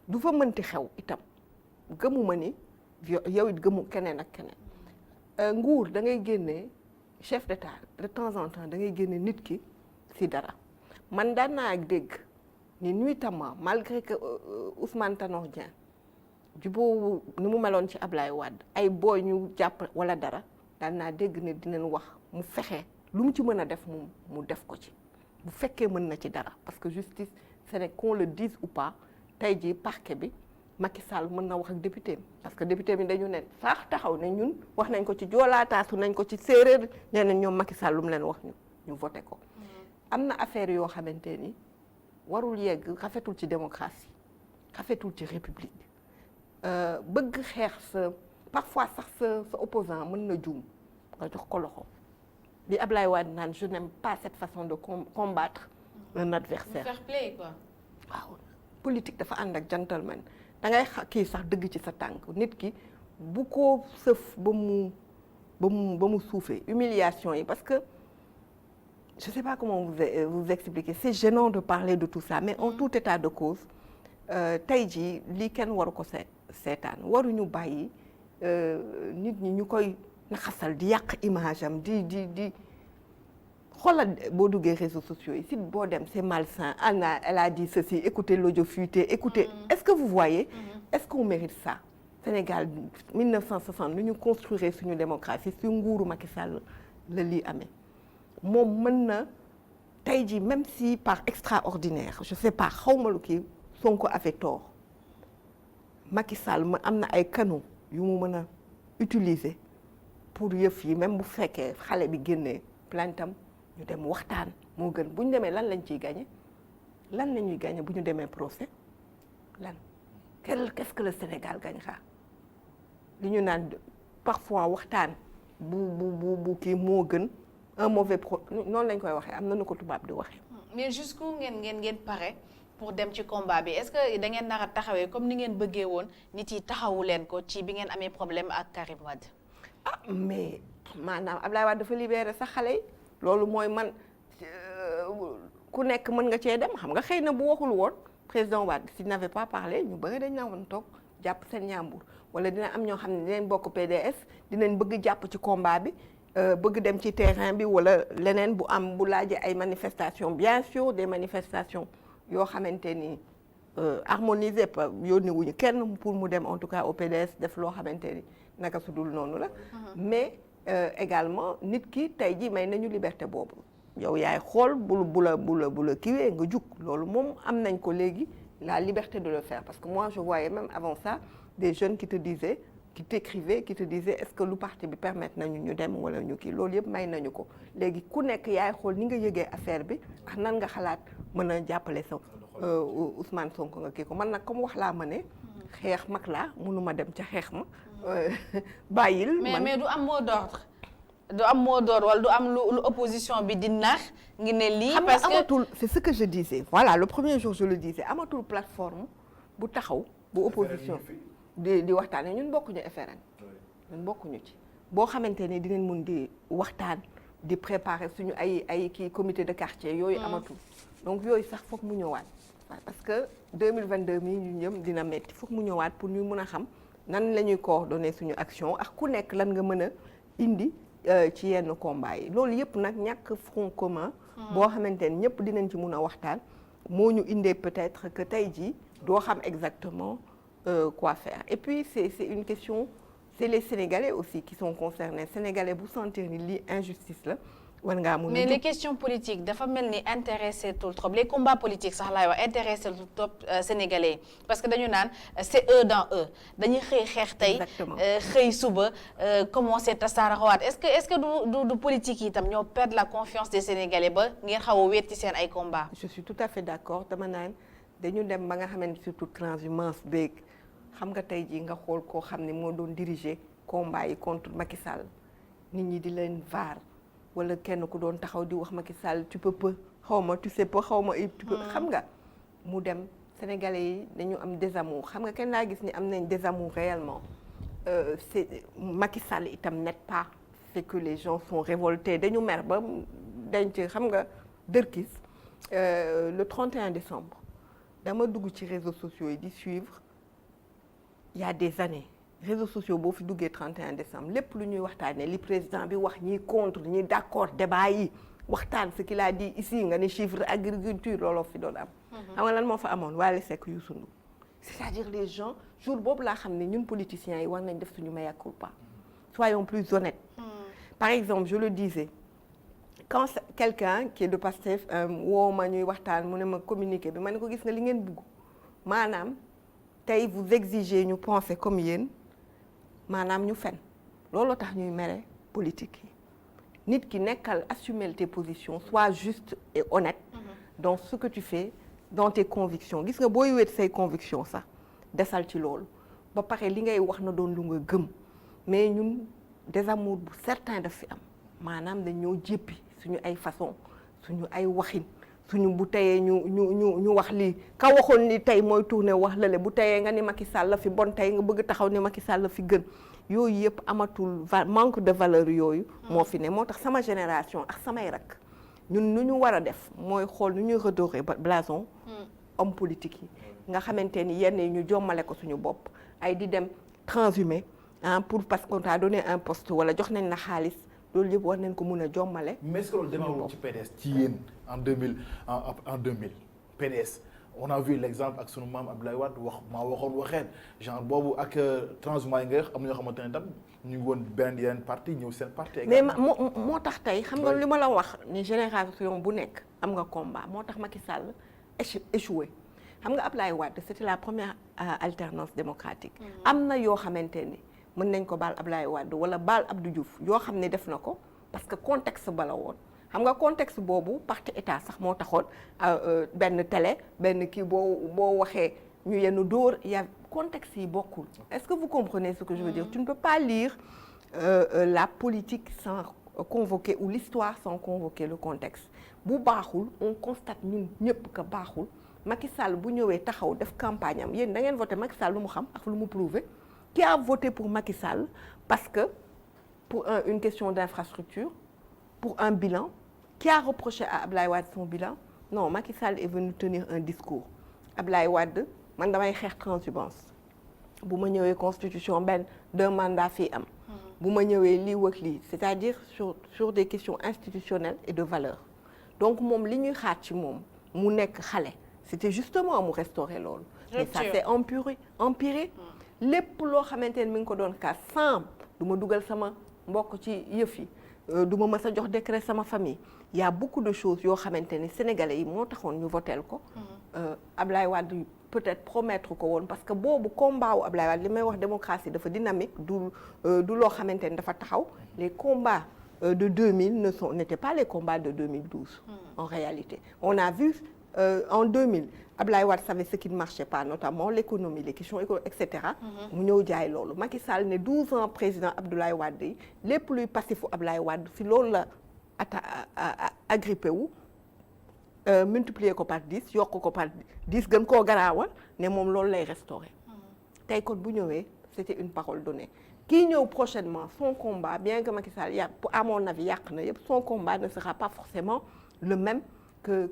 du fa mënti xew itam gëmuma ni yow it gëmu keneen ak keneen nguur da ngay génnee chef d'état de temps en temps da ngay génne nit ki ci dara man daan naa ak dégg ni nuitamment malgré que Ousmane Tanor Dieng jubóowu ni mu meloon ci Ablaye Wade ay booy ñu jàpp wala dara daan naa dégg ne dinañ wax mu fexe lu mu ci mën a def mu def ko ci bu fekkee mën na ci dara parce que justice c'est qu'on le dise ou pas tey jii parquet bi Macky Sall mën na wax ak député parce que député bi dañu ne sax taxaw ne ñun wax nañ ko ci joolaa taasu nañ ko ci séeréer nee nañ ñoom Macky Sall lu mu leen wax ñu voté ko. am na affaire yoo xamante ni warul yegg rafetul ci démocratie rafetul ci république bëgg xeex sa parfois sax sa opposant mën na juum nga jox ko loxo li Ablaye Wade naan je n'aime pas cette façon de combattre un adversaire. fair play quoi. waaw politique dafa ànd ak gentleman da ngay kii sax dëgg ci sa tànk nit ki bu ko sëf ba mu suufee humiliation yi parce que je sais pas comment vous expliquer c'est gênant de parler de tout ça mais en tout état de cause tey jii lii kenn waru ko seetaan waruñu bàyyi nit ñi ñu koy naxasal di yàq image am di xoolal boo duggee réseaux sociaux yi site boo dem c'est malsain elle a dit ceci écoutez l'audio fuité écoutez est-ce que vous voyez est-ce qu'on mérite ça Sénégal 1960 nu ñu construire suñu démocratie su nguuru Macky Sall la lii amee moom mën na tey jii même si par extraordinaire je sais pas xawma lu kii Sonko avait tort Macky Sall ma am na ay canaux yu mu mën a utiliser pour yëf yi même bu fekkee xale bi génnee plaintam ñu dem waxtaan moo gën bu ñu demee lan lañ ciy gagné lan la ñuy gagné bu ñu demee procès lan qu'est-ce que le Sénégal gagnera li ñu naan parfois waxtaan bu kii moo gën un mauvais noonu lañ koy waxee am na nu ko tubaab di waxee. mais jusqu'où ngeen pare pour dem ci combat bi est-ce que da ngeen nar a taxawee comme ni ngeen bëggee woon nit yi taxawu leen ko ci bi ngeen amee problème ak Karim Wade. ah mais maanaam Ablaye Wade dafa libéré sax xale yi loolu mooy man ku nekk mën nga cee dem xam nga xëy na bu waxul woon président Wade s'il n'avait pas parlé ñu bëri dañ na woon toog jàpp seen ñaambur wala dina am ñoo xam ne dinañ bokk PDS dinañ bëgg jàpp ci combat bi bëgg dem ci terrain bi wala leneen bu laajee ay manifestations bien sûr des manifestations yoo xamante ni harmonisées pa yónni wuñu kenn pour mu dem en tout cas au PDS def loo xamante ni naka su dul noonu la mais également nit ki tey ji may nañu liberté boobu yow yaay xool bu la kiwee nga jug loolu moom am nañ ko léegi la liberté de le faire parce que moi je voyais même avant ça des jeunes qui t'écrivaient qui te disaient est-ce que lu parti bi permettre nañu ñu dem wala ñu kii loolu yëpp may nañu ko léegi ku nekk yaay xool ni nga yëgee affaire bi ak nan nga xalaat mën a jàppale sa Ousmane Sonko nga kii ko man nag comme wax laa ma ne xeex mag laa mënuma dem ca xeex ma bàyyil mais du am mot d'ordre wala du am lu opposition bi di nax ngi ne lii parce que amatul c'est ce que je disais voilà le premier jour je le disais amatul plateforme bu taxaw bu opposition di waxtaanee ñun bokkuñu FRN ñun bokkuñu ci boo xamante ne dinañ mun di waxtaan di préparer suñu ay kii comité de quartier yooyu amatul donc yooyu sax foog mu ñëwaat parce que 2022 mii ñu ñëm dina metti foog mu ñëwaat pour ñu mën a xam nan la ñuy coordonner suñu action ak ku nekk lan nga mën a indi ci yenn combat yi loolu yëpp nag ñàkk front commun boo xamante ne ñëpp dinañ ci mun a waxtaan moo ñu indee peut-être que tey jii doo xam exactement quoi faire et puis c'est une question c'est les Sénégalais aussi qui sont concernés Sénégalais bu sentir ni lii injustice la war ngaa mun mais les questions politiques dafa mel ni intéressé tout trop les combats politiques sax laay wax intéressé tout trop Sénégalais parce que dañu naan c'est eux dans eux dañuy xëy xeex tey xëy suba commencé tasaaraxawaat est-ce que du politique yi itam ñoo perdre la confiance des Sénégalais ba ngeen xaw a wetti seen ay combats. je suis tout à fait d'accord dama naan dañu dem ba nga xamante surtout transhumance beeg xam nga tey jii nga xool koo xam ne moo doon diriger combat yi contre Macky Sall nit ñi di leen vaar wala kenn ku doon taxaw di wax Macky Sall tu peux peu xaw ma tu sais peu xaw ma tu peux xam nga mu dem Sénégalais yi dañu am désamour xam nga kenn laa gis ni am nañ désamour réellement c'est Macky Sall itam n'est pas c'est que les gens sont révoltés dañu mer ba denc xam nga dërkis le 31 décembre dama dugg ci réseaux sociaux yi di suivre il y a des années réseaux sociaux boo fi duggee 31 décembre lépp lu ñuy waxtaanee li président bi wax ñi contre ñi d'accord débat yi waxtaan ce qu'il a dit ici nga ne chiffre agriculture looloo fi doon am. xam nga lan moo fa amoon Wally Seck Youssou Ndour c'est-à-dire les gens jour boobu laa xam ne ñun politiciens yi war nañ def suñu mea culpa soyons plus honnêtes. Par exemple je le disais quand quelqu'un qui est de Pastef woo ma ñuy waxtaan mu ne ma communiqué bi ma ne ko gis nga li ngeen bugg maanaam tey vous exigez ñu penser comme yéen maanaam ñu fen looloo tax ñuy mere politique yi nit ki nekkal assumer tes positions sois juste et honnête dans ce que tu fais dans tes convictions gis nga booy wéet say convictions sax desal ci loolu ba pare li ngay wax na doon lu nga gëm mais ñun désamour bu certain daf fi am maanaam dañ ñoo jéppi suñu ay façon suñu ay waxin suñu bu teyee ñu wax lii ka waxoon ni tey mooy tourné wax lale bu teyee nga ni Macky Sall la fi bon tey nga bëgg taxaw ni Macky Sall la fi gën yooyu yëpp amatul manque de valeur yooyu moo fi ne moo tax sama génération ak samay rak ñun nu ñu war a def mooy xool nu ñuy redorer blason homme politique yi nga xamante ni yenn yi ñu jommale ko suñu bopp ay di dem transhumé pour parce qu'on t'a donné un poste wala jox nañ la xaalis loolu yëpp war nañ ko mun a jommale. mais est-ce que loolu demeewul ci PDS ci yéen en 2000 PDS on a vu l'exemple ak sunu maam Abdoulaye Wade maa waxoon waxeen genre boobu ak transhumance yi nga wax am na ñoo xamante ne tam ñu ngi woon benn yeneen parti ñëw seen parti. mais moo tax tey xam nga li ma la wax ni génération bu nekk am nga combat moo tax Macky Sall échoué xam nga Abdoulaye Wade c'était la première alternance démocratique. am na yoo xamante ni mën nañ ko baal Abdoulaye Wade wala baal Abdou Diouf yoo xam ne def na ko parce que contexte ba la woon. xam nga contexte boobu parti état sax moo taxoon benn télé benn kii boo waxee ñu yenn dóor ya contexte yi bokkul est-ce que vous comprenez ce que je veux dire tu ne peux pas lire la politique sans convoquer ou l'histoire sans convoquer le contexte bu baaxul on constate ñun ñëpp que baaxul Macky Sall bu ñëwee taxaw def campagne am yéen da ngeen voté Macky Sall lu mu xam ak lu mu prouvé qui a voté pour Macky Sall parce que pour une question d'infrastructure pour un bilan qui a reproché à Abdoulaye Wade son bilan non Macky Sall est venu tenir un discours Abdoulaye Wade man damay xeex transhumance bu ma ñëwee constitution benn 2 mandats fii am bu ma ñëwee lii wëkk lii c'est-à-dire sur des questions institutionnelles et de valeur donc moom li ñuy xaar ci moom mu nekk xale c'était justement mu restaurer loolu mais ça c'est empiré lépp loo xamante ne mi ngi ko doon cas sans du ma dugal sama mbokk ci yëf yi du ma mës a jox décret sama famille il y a beaucoup de choses yoo xamante ni sénégalais yi moo taxoon ñu voteel ko Ablaye Wade peut-être promettre ko woon parce que boobu combat wu Ablaye Wade li may wax démocratie dafa dynamique du loo xamante ni dafa taxaw les combats de 2000 n'étaient pas les combats de 2012 en réalité on a vu en 2000 Ablaye Wade savait ce qui ne marchait pas notamment l'économie les questions économiques et cetera mu ñëw jaay loolu Macky Sall ne 12 ans président Abdoulaye Wade yi lépp luy passifu Ablaye Wade si loolu la agrippé wu multiplier ko par 10 yokk ko par 10 gën koo garaawal ne moom loolu lay restaurer tey kon bu ñëwee c'était une parole donnée kii ñëw prochainement son combat bien que Macky Sall à mon avis yàq na yëpp son combat ne sera pas forcément le même que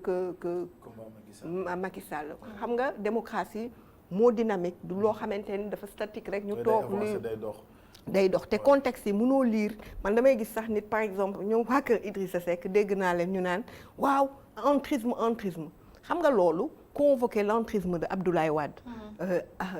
Macky Sall xam nga démocratie moo dynamique du loo xamante ni dafa statique rek ñu toog luy day dox te contexte yi mënoo lire man damay gis sax nit par exemple ñoom waa kër Idrissa Seck dégg naa leen ñu naan waaw entrisme xam nga loolu convoquer l'entrisme de Abdoulaye Wade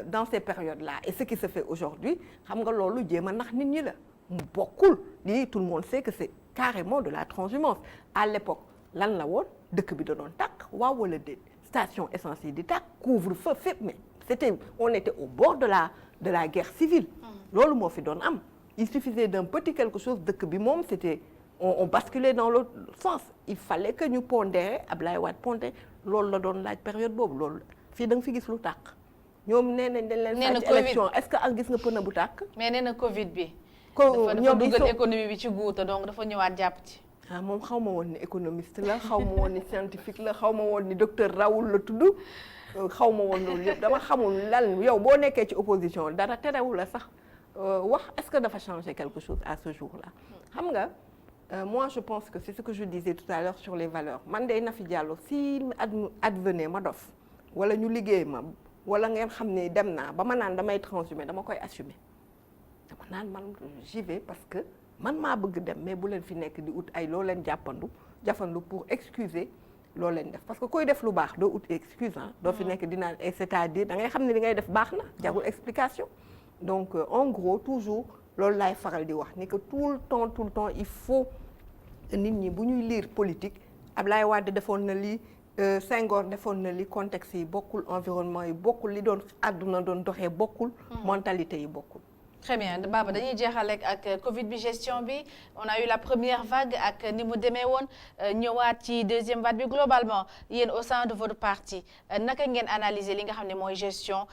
dans ces périodes-là et ce qui se fait aujourd'hui xam nga loolu jéem a nax nit ñi la mu bokkul lii tout le monde sait que c'est carrément de la transhumance à l'époque lan la woon dëkk bi da doon tàkk waaw wala déet station essence yi di tàkk couvre-feu fépp mais on était au bord de la guerre civile loolu moo fi doon am il suffisait d'un petit quelque chose dëkk bi moom c'était on basculait dans l'autre sens il fallait que ñu pondérer Ablaye Wade pondé loolu la doon laaj période boobu loolu fii da nga fi gis lu tàkk ñoom nee nañ dañ leen fay ci élection est-ce que ak gis nga pëna bu tàkk mais nee na Covid bi dafa dugal économie bi ci guuta donc dafa ñëwaat jàpp ci moom xaw ma woon ni économiste la xaw ma woon ni scientifique la xaw ma woon ni docteur Raoul la tudd xaw ma woon loolu yëpp dama xamul lan yow boo nekkee ci opposition dara terewul la sax wax est-ce que dafa changer quelque chose à ce jour-là xam nga moi je pense que c'est ce que je disais tout à l'heure sur les valeurs man day Nafi Diallo si advenait ma dof wala ñu liggéey ma wala ngeen xam ne dem naa ba ma naan damay transhumer dama koy assumer dama naan man j'y vais parce que man maa bëgg dem mais bu leen fi nekk di ut ay loo leen jafandu pour excuser loo leen def parce que koy def lu baax doo ut excuse doo fi nekk dinaan et c'est-à-dire da ngay xam ne li ngay def baax na jarul explication donc en gros toujours loolu laay faral di wax ni que tout le temps il faut nit ñi bu ñuy lire politique Ablaye Wade defoon na lii Senghor defoon na li contexte yi bokkul, environnement yi bokkul, li doon àdduna doon doxee bokkul, mentalité yi bokkul. Très bien Baba dañuy jeexal ak Covid bi gestion bi on a eu la première vague ak ni mu demee woon ñëwaat ci deuxième vague bi globalement yéen au sein de votre parti naka ngeen analyser li nga xam ne mooy gestion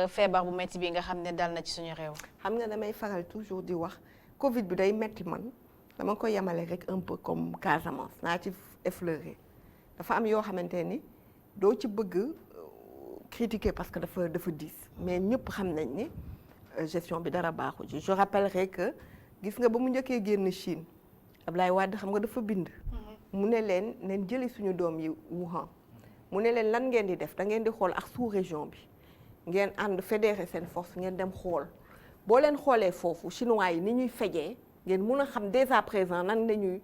feebar bu métti bi nga xam ne dal na ci suñu réew. xam nga damay faral toujours di wax Covid bi day metti man dama koy yemale rek un peu comme Casamance naa ci effleurer dafa am yoo xamante ni doo ci bëgg critiquer parce que dafa diis mais ñëpp xam nañ ni. Gestion bi dara baaxu ci je rappellerai que gis nga ba mu njëkkee génn Chine Ablaye Wade xam nga dafa bind mu ne leen neen jëli suñu doom yi Wuhan mu ne leen lan ngeen di def da ngeen di xool ak sous-région bi ngeen ànd fédérer seen force ngeen dem xool boo leen xoolee foofu chinois yi ni ñuy fejee ngeen mun a xam dès à présent nan lañuy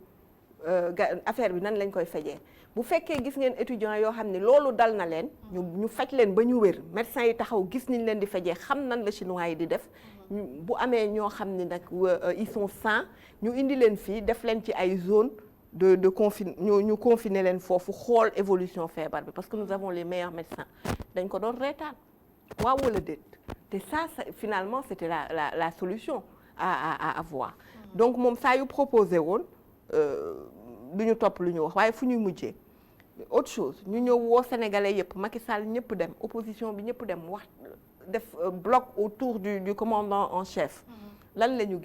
affaire bi nan lañ koy fejee bu fekkee gis ngeen étudiants yoo xam ne loolu dal na leen ñu faj leen ba ñu wér médecins yi taxaw gis niñ leen di fejee xam nan la chinois yi di def bu amee ñoo xam ne nag ils sont sains ñu indi leen fii def leen ci ay zone de confine ñu confiner leen foofu xool évolution feebar bi parce que nous avons les meilleurs médecins dañ ko doon reetaan waaw wala déet te ça finalement c'était la solution à avoir donc moom saa yu proposé woon du ñu topp lu ñu wax waaye fu ñuy mujjee autre chose ñu ñëw woo sénégalais yëpp Macky Sall ñëpp dem opposition bi ñëpp dem wax def bloc autour du commandant en chef lan la ñu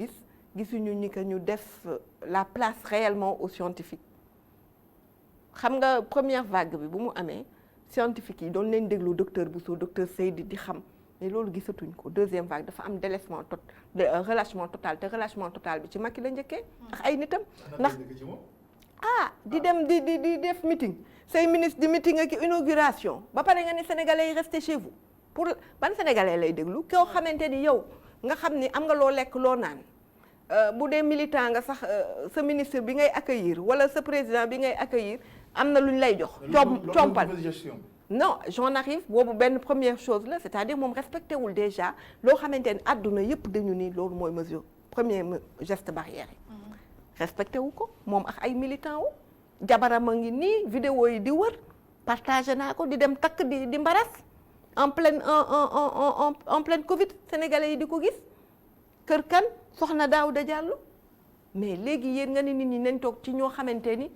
gisuñu ni que ñu def la place réellement aux scientifiques xam nga première vague bi bu mu amee scientifiques yi doon leen déglu docteur Bousso docteur Seydi di xam mais loolu gisatuñ ko deuxième vague dafa am délaissement relâchement total te relâchement total bi ci Macky la njëkkee ak ay nitam ndax di dem di def meeting say ministre di meeting ak inauguration ba pare nga ni sénégalais yi restez chez vous pour ban sénégalais lay déglu koo xamante ni yow nga xam ni am nga loo lekk loo naan bu dee militant nga sax sa ministre bi ngay accueillir wala sa président bi ngay accueillir am na lu ñu lay jox compal non j'en arrive boobu benn première chose la c'est-à-dire moom respecté wul déjà loo xamante ni àdduna yëpp dañu ni loolu mooy mesure premier geste barrière yi respecté wu ko moom ak ay militant wu jabaram a ngi nii vidéo yi di wër partagé naa ko di dem takk di mbaras en pleine Covid sénégalais yi di ko gis kër kan soxna Daouda Diallo mais léegi yéen nga ni nit ñi nañ toog ci ñoo xamante ni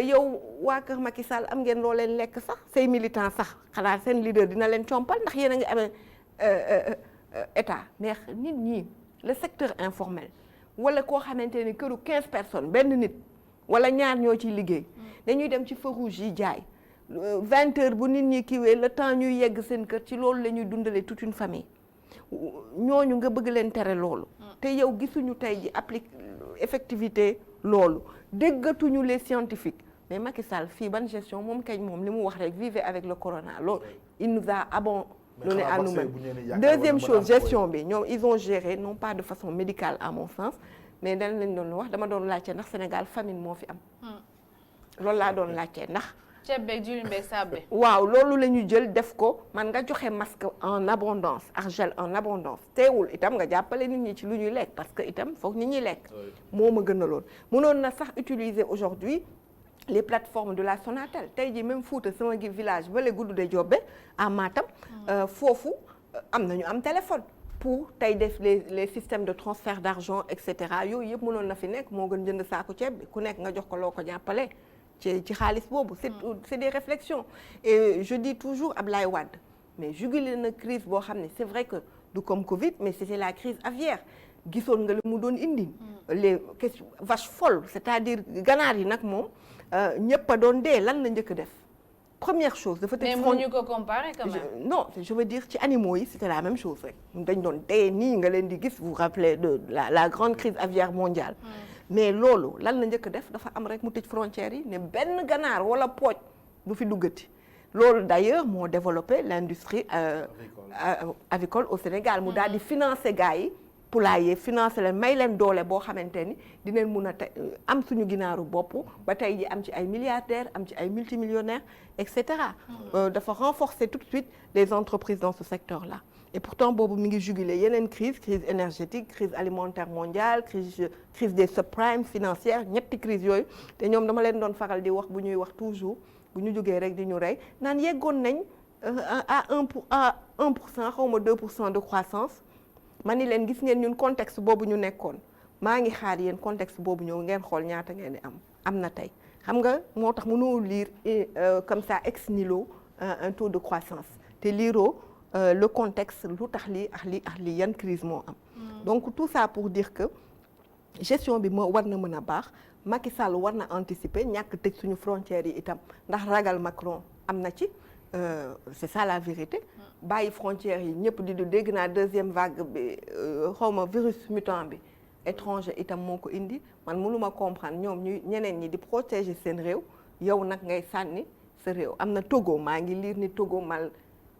yow waa kër Macky Sall am ngeen loo leen lekk sax say militant sax xanaa seen leader dina leen compal ndax yéen a ngi amee état mais nit ñi le secteur informel wala koo xamante ni këru 15 personnes benn nit wala ñaar ñoo ciy liggéey dañuy dem ci feu rouge yi jaay 20 heures bu nit ñi kiiwee le temps ñuy yegg seen kër ci loolu la ñuy dundale toute une famille ñooñu nga bëgg leen tere loolu te yow gisuñu tey ji effectivité loolu déggatuñu les scientifiques mais Macky Sall fii ban gestion moom kañ moom li mu wax rek vivez avec le corona loolu il nous a abandonné à nous-mêmes deuxième chose gestion bi ñoom ils ont géré non pas de façon médicale à mon sens mais dañ leen doon wax dama doon laajte ndax Sénégal famine moo fi am loolu laa doon laajte ndax ceeb beeg diwlin beeg saabu bi waaw loolu la ñu jël def ko man nga joxe masque en abondance ak gel en abondance teewul itam nga jàppale nit ñi ci lu ñuy lekk parce que itam foog nit ñi lekk moo ma gën a lool mënoon na sax utiliser aujourd'hui les plateformes de la Sonatel tey jii même Fouta sama village bale gudd de Diobé à Matam foofu am nañu am téléphone pour tey def les systèmes de transfert d'argent et cetera yooyu yëpp mënoon na fi nekk moo gën jënd saako ceeb bi ku nekk nga jox ko loo ko jàppale ci xaalis boobu c'est des réflexions et je dis toujours Ablaye Wade mais jugule na crise boo xam ne c'est vrai que du comme Covid mais c'était la crise aviaire gisoon nga li mu doon indi les questions vaches folles c'est-à-dire ganaar yi nag moom ñëpp a doon dee lan la njëkk def première chose dafa tëj mais mënuñu ko comparer quand même non je veux dire ci animaux yi c'était la même chose rek dañ doon dee nii nga leen di gis vous vous rappelez de la grande crise aviaire mondiale mais loolu lan la njëkk def dafa am rek mu tëj frontières yi ne benn ganaar wala pooj du fi duggati loolu d'ailleurs moo développé l'industrie avicole au Sénégal mu daal di financer gars yi poulailler financer leen may leen doole boo xamante ni dinañ mun a am suñu ginaaru bopp ba tey ji am ci ay milliardaires am ci ay multimillionnaires et cetera dafa renforcer tout de suite les entreprises dans ce secteur-là et pourtant boobu mi ngi juguler yeneen crise énergétique crise alimentaire mondiale crise des subprimes financières ñetti crise yooyu te ñoom dama leen doon faral di wax bu ñuy wax toujours bu ñu jógee rek di ñu rey naan yeggoon nañ à 1% xaw ma 2% de croissance ma ni leen gis ngeen ñun contexte boobu ñu nekkoon maa ngi xaar yéen contexte boobu ñëw ngeen xool ñaata ngeen di am na tey xam nga moo tax mënoo lire comme ça ex nihilo un taux de croissance te liiroo le contexte lu tax lii ak lii yan crise moo am donc tout ça pour dire que gestion bi moo war na mën a baax Macky Sall war na anticiper ñàkk tëj suñu frontières yi itam ndax ragal Macron am na ci c'est ça la vérité bàyyi frontières yi ñëpp di dégg naa deuxième vague bi xawma virus mutant bi étranger itam moo ko indi man mënuma comprendre ñoom ñu ñeneen ñi di protéger seen réew yow nag ngay sànni sa réew am na Togo maa ngi lire ni Togo mal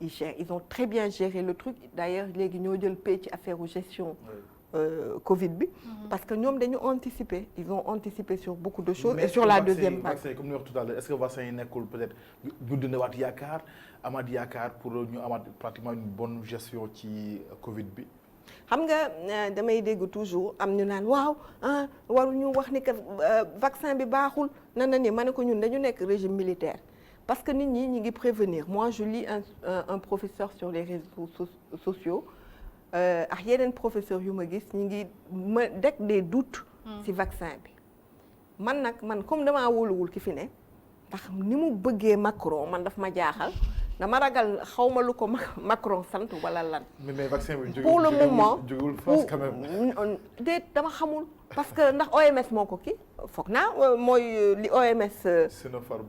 ils ont très bien géré le truc d'ailleurs léegi ñoo jël paie ci affaire gestion Covid bi parce que ñoom dañu anticiper ils ont anticipé sur beaucoup de choses et sur la deuxième vague comme ni wax tout à l'heure est-ce que vaccin yi nekkul peut-être judd na waat yaakaar amaat yaakaar pour ñu amaat pratiquement une bonne gestion ci Covid bi xam nga damay dégg toujours am ñu naan waaw waruñu wax ni que vaccin bi baaxul na ni ma ne ko ñun dañu nekk régime militaire parce que nit ñi ngi prévenir moi je lis un professeur sur les réseaux sociaux ak yeneen professeur yu ma gis ñi ngi ma dekk des doutes ci vaccin bi man comme damaa wóoluwul ki fi ne ndax ni mu bëggee Macron man daf ma jaaxal dama ragal xawma lu ko Macron sant wala lan mais vaccin bi pour le moment jógewul France quand même déet dama xamul parce que ndax OMS moo ko kii foog naa mooy li OMS Sinopharm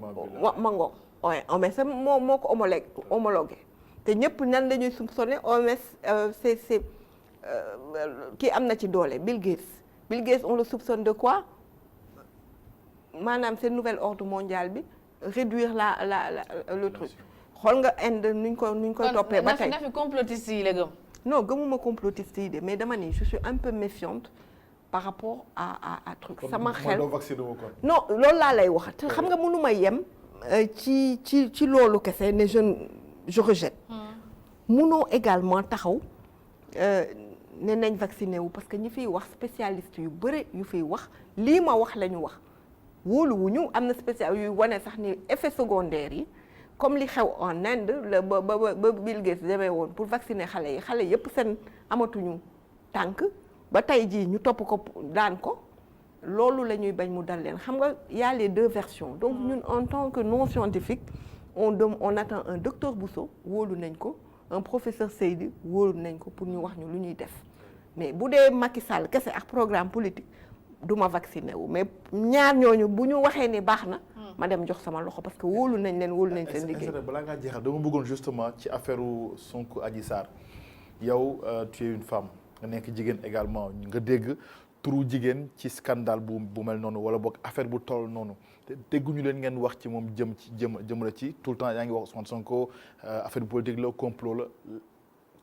mango OMS moo ko homologué te ñëpp nan la ñuy soupçonné OMS c'est kii am na ci doole Bill Gates on le soupçonne de quoi maanaam seen nouvel ordre mondial bi réduire le truc xool nga Inde nuñ koy toppee ba tey na fi complotiste yi la gëm non gëmuma complotiste yi de mais dama ni je suis un peu méfiante par rapport à truc sama xel non loolu laa lay wax te xam nga mënuma yem ci loolu kese ne je rejette mënoo également taxaw ne nañ vacciné wu parce que ñi fiy wax spécialiste yu bëri yu fiy wax lii ma wax la ñu wax wóoluwuñu am na spécial yuy wane sax ni effet secondaire yi comme li xew en Inde la ba Bill Gates demee woon pour vacciner xale yépp seen amatuñu tànk ba tey jii ñu topp ko daan ko loolu la ñuy bañ mu dal leen xam nga y a les deux versions donc ñun en tant que non scientifique on attend un docteur Bousso wóolu nañ ko un professeur Seydi wóolu nañ ko pour ñu wax ñu lu ñuy def mais bu dee Macky Sall kese ak programme politique du ma vacciné wu mais ñaar ñooñu bu ñu waxee ni baax na ma dem jox sama loxo parce que wóolu nañ leen wóolu nañ seen liggéey. balaa ngaa jeexal dama bëggoon justement ci affaire Sonko Adji Sarr yow tu es une femme nga nekk jigéen également nga dégg turu jigéen ci scandale bu mel noonu wala boog affaire bu toll noonu te dégguñu leen ngeen wax ci moom jëm la ci tout le temps yaa ngi wax Ousmane Sonko affaire politique la complot la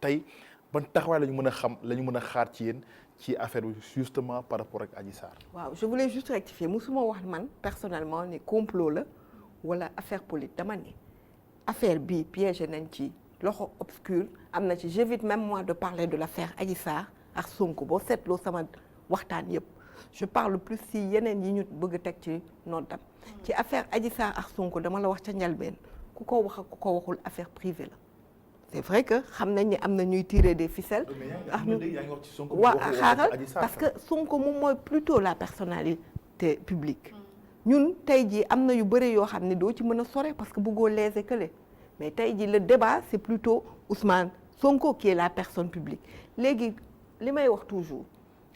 tey ban taxawaay la ñu mën a xaar ci yéen ci affaire bi justement par rapport ak Adji Sarr. waaw je voulais juste rectifier musuma wax man personnellement ni complot la wala affaire politique dama ni affaire bii piégé nañ ci loxo obscur am na ci j'évite même moi de parler de l'affaire Adji Sarr ak Sonko boo seetloo sama waxtaan yëpp je parle plus si yeneen yi ñu bëgg a teg ci noddam ci affaire Adji Sarr ak Sonko dama la wax ca njalbeen ku ko wax ak ku ko waxul affaire privée la c'est vrai que xam nañ ni am na ñuy tirer des ficelles. waaw xaaral parce que Sonko moom mooy plutôt la personnalité publique. ñun tey jii am na yu bëri yoo xam ne doo ci mën a sore parce que bëggoo léser kële mais tey jii le débat c'est plutôt Ousmane Sonko qui est la personne publique léegi li may wax toujours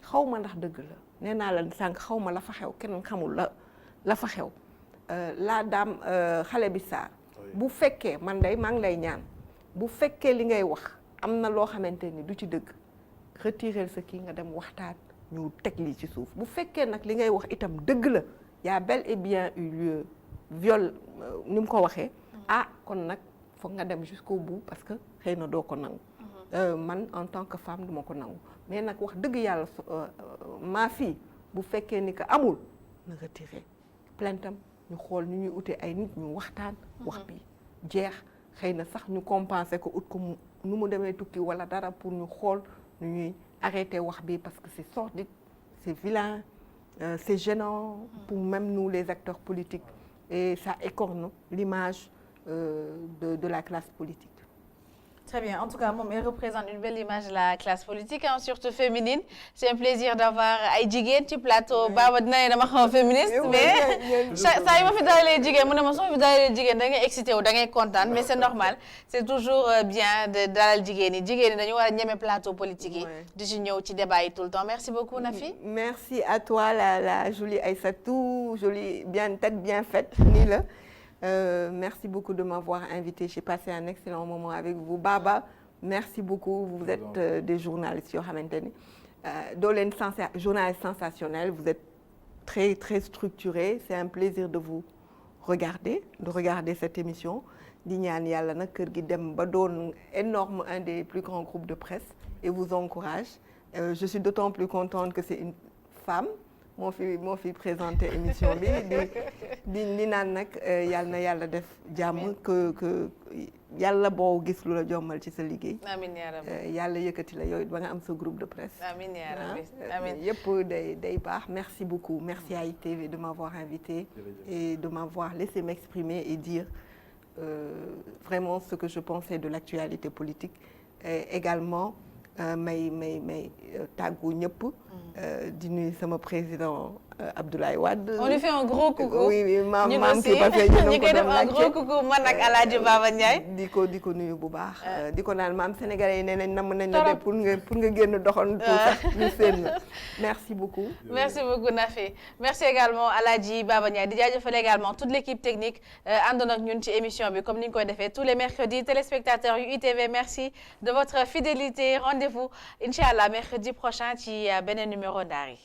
xaw ma ndax dëgg la nee naa la sànq xaw ma la fa xew kenn xamul la fa xew la dame xale bi Sarr bu fekkee man day maa ngi lay ñaan. bu fekkee li ngay wax am na loo xamante ni du ci dëgg retirer sa kii nga dem waxtaan ñu teg lii ci suuf bu fekkee nag li ngay wax itam dëgg la y a bel et bien eu lieu viol ni mu ko waxee kon nag foog nga dem jusqu'au bout parce que xëy na doo ko nangu man en tant que femme du ma ko nangu mais nag wax dëgg yàlla ma fille bu fekkee ni que amul na retirer plaintam ñu xool ñu ñuy ute ay nit ñu waxtaan wax bi jeex xëy na sax ñu compenser ko ut ko nu mu demee tukki wala dara pour ñu xool nu ñuy arrêter wax bi parce que c'est sordide c'est vilain c'est gênant pour même nous les acteurs politiques et ça écorne l'image de la classe politique. Très bien. En tout cas, elle représente une belle image de la classe politique, hein, surtout féminine. C'est un plaisir d'avoir ay jigéen ci plateau. Baba dina dama xaw féministe, mais ça yi ma fi dalalee jigéen mu ne ma soo fi dalalee jigéen da ngay excité wu da ngay kontaan, mais c'est normal. C'est toujours bien de dalal jigéen yi. Jigéen yi dañu war a ñeme plateau politique yi. di ci ñëw ci débat yi tout le temps. Merci beaucoup, Nafi. Merci à toi, la jolie Aïssatou, jolie, tête bien faite, nii la. Merci beaucoup de m'avoir invité. J'ai passé un excellent moment avec vous. Baba, merci beaucoup. Vous êtes des journalistes yoo xamante ni doo leen journaliste sensationnel. Vous êtes très très structuré. C'est un plaisir de vous regarder cette émission. Di ñaan Yàlla nag kër gi dem ba doon énorme, un des plus grands groupes de presse, et vous encourage. Je suis d'autant plus contente que c'est une femme. moo fi présenté émission bi di naan nag yàlla na yàlla def jàmm que yàlla boo gis lu la jommal ci sa liggéey. amiin yaa rabbi. yàlla yëkkati la yow ba nga am sa groupe de presse. amiin yaa rabbi amiin. yëpp day baax. Merci beaucoup. Merci à ITV de m'avoir invité et de m'avoir laissé m'exprimer et dire vraiment ce que je pensais de l'actualité politique. Également may tàggu ñëpp di nuyu sama président Abdoulaye Wade. On lui fait un gros coucou. Oui, maam ñu ki ba fee ñu koy def un gros coucou man ak Alaaji Baba Ndiaye. di ko nuyu bu baax. di ko naan maam sénégalais yi nee nañ namm nañ la de pour nga génn doxantu sax ñu seen la. Merci beaucoup. Merci beaucoup Nafi. Merci également Alaaji Baba Ndiaye di jaajëfal également toute l'équipe technique àndoon ak ñun ci émission bi comme ni ñu koy defee tous les mercredis. Téléspectateurs yu ITV, merci de votre fidélité. Rendez-vous inchallah mercredi prochain ci beneen numéro Ndari.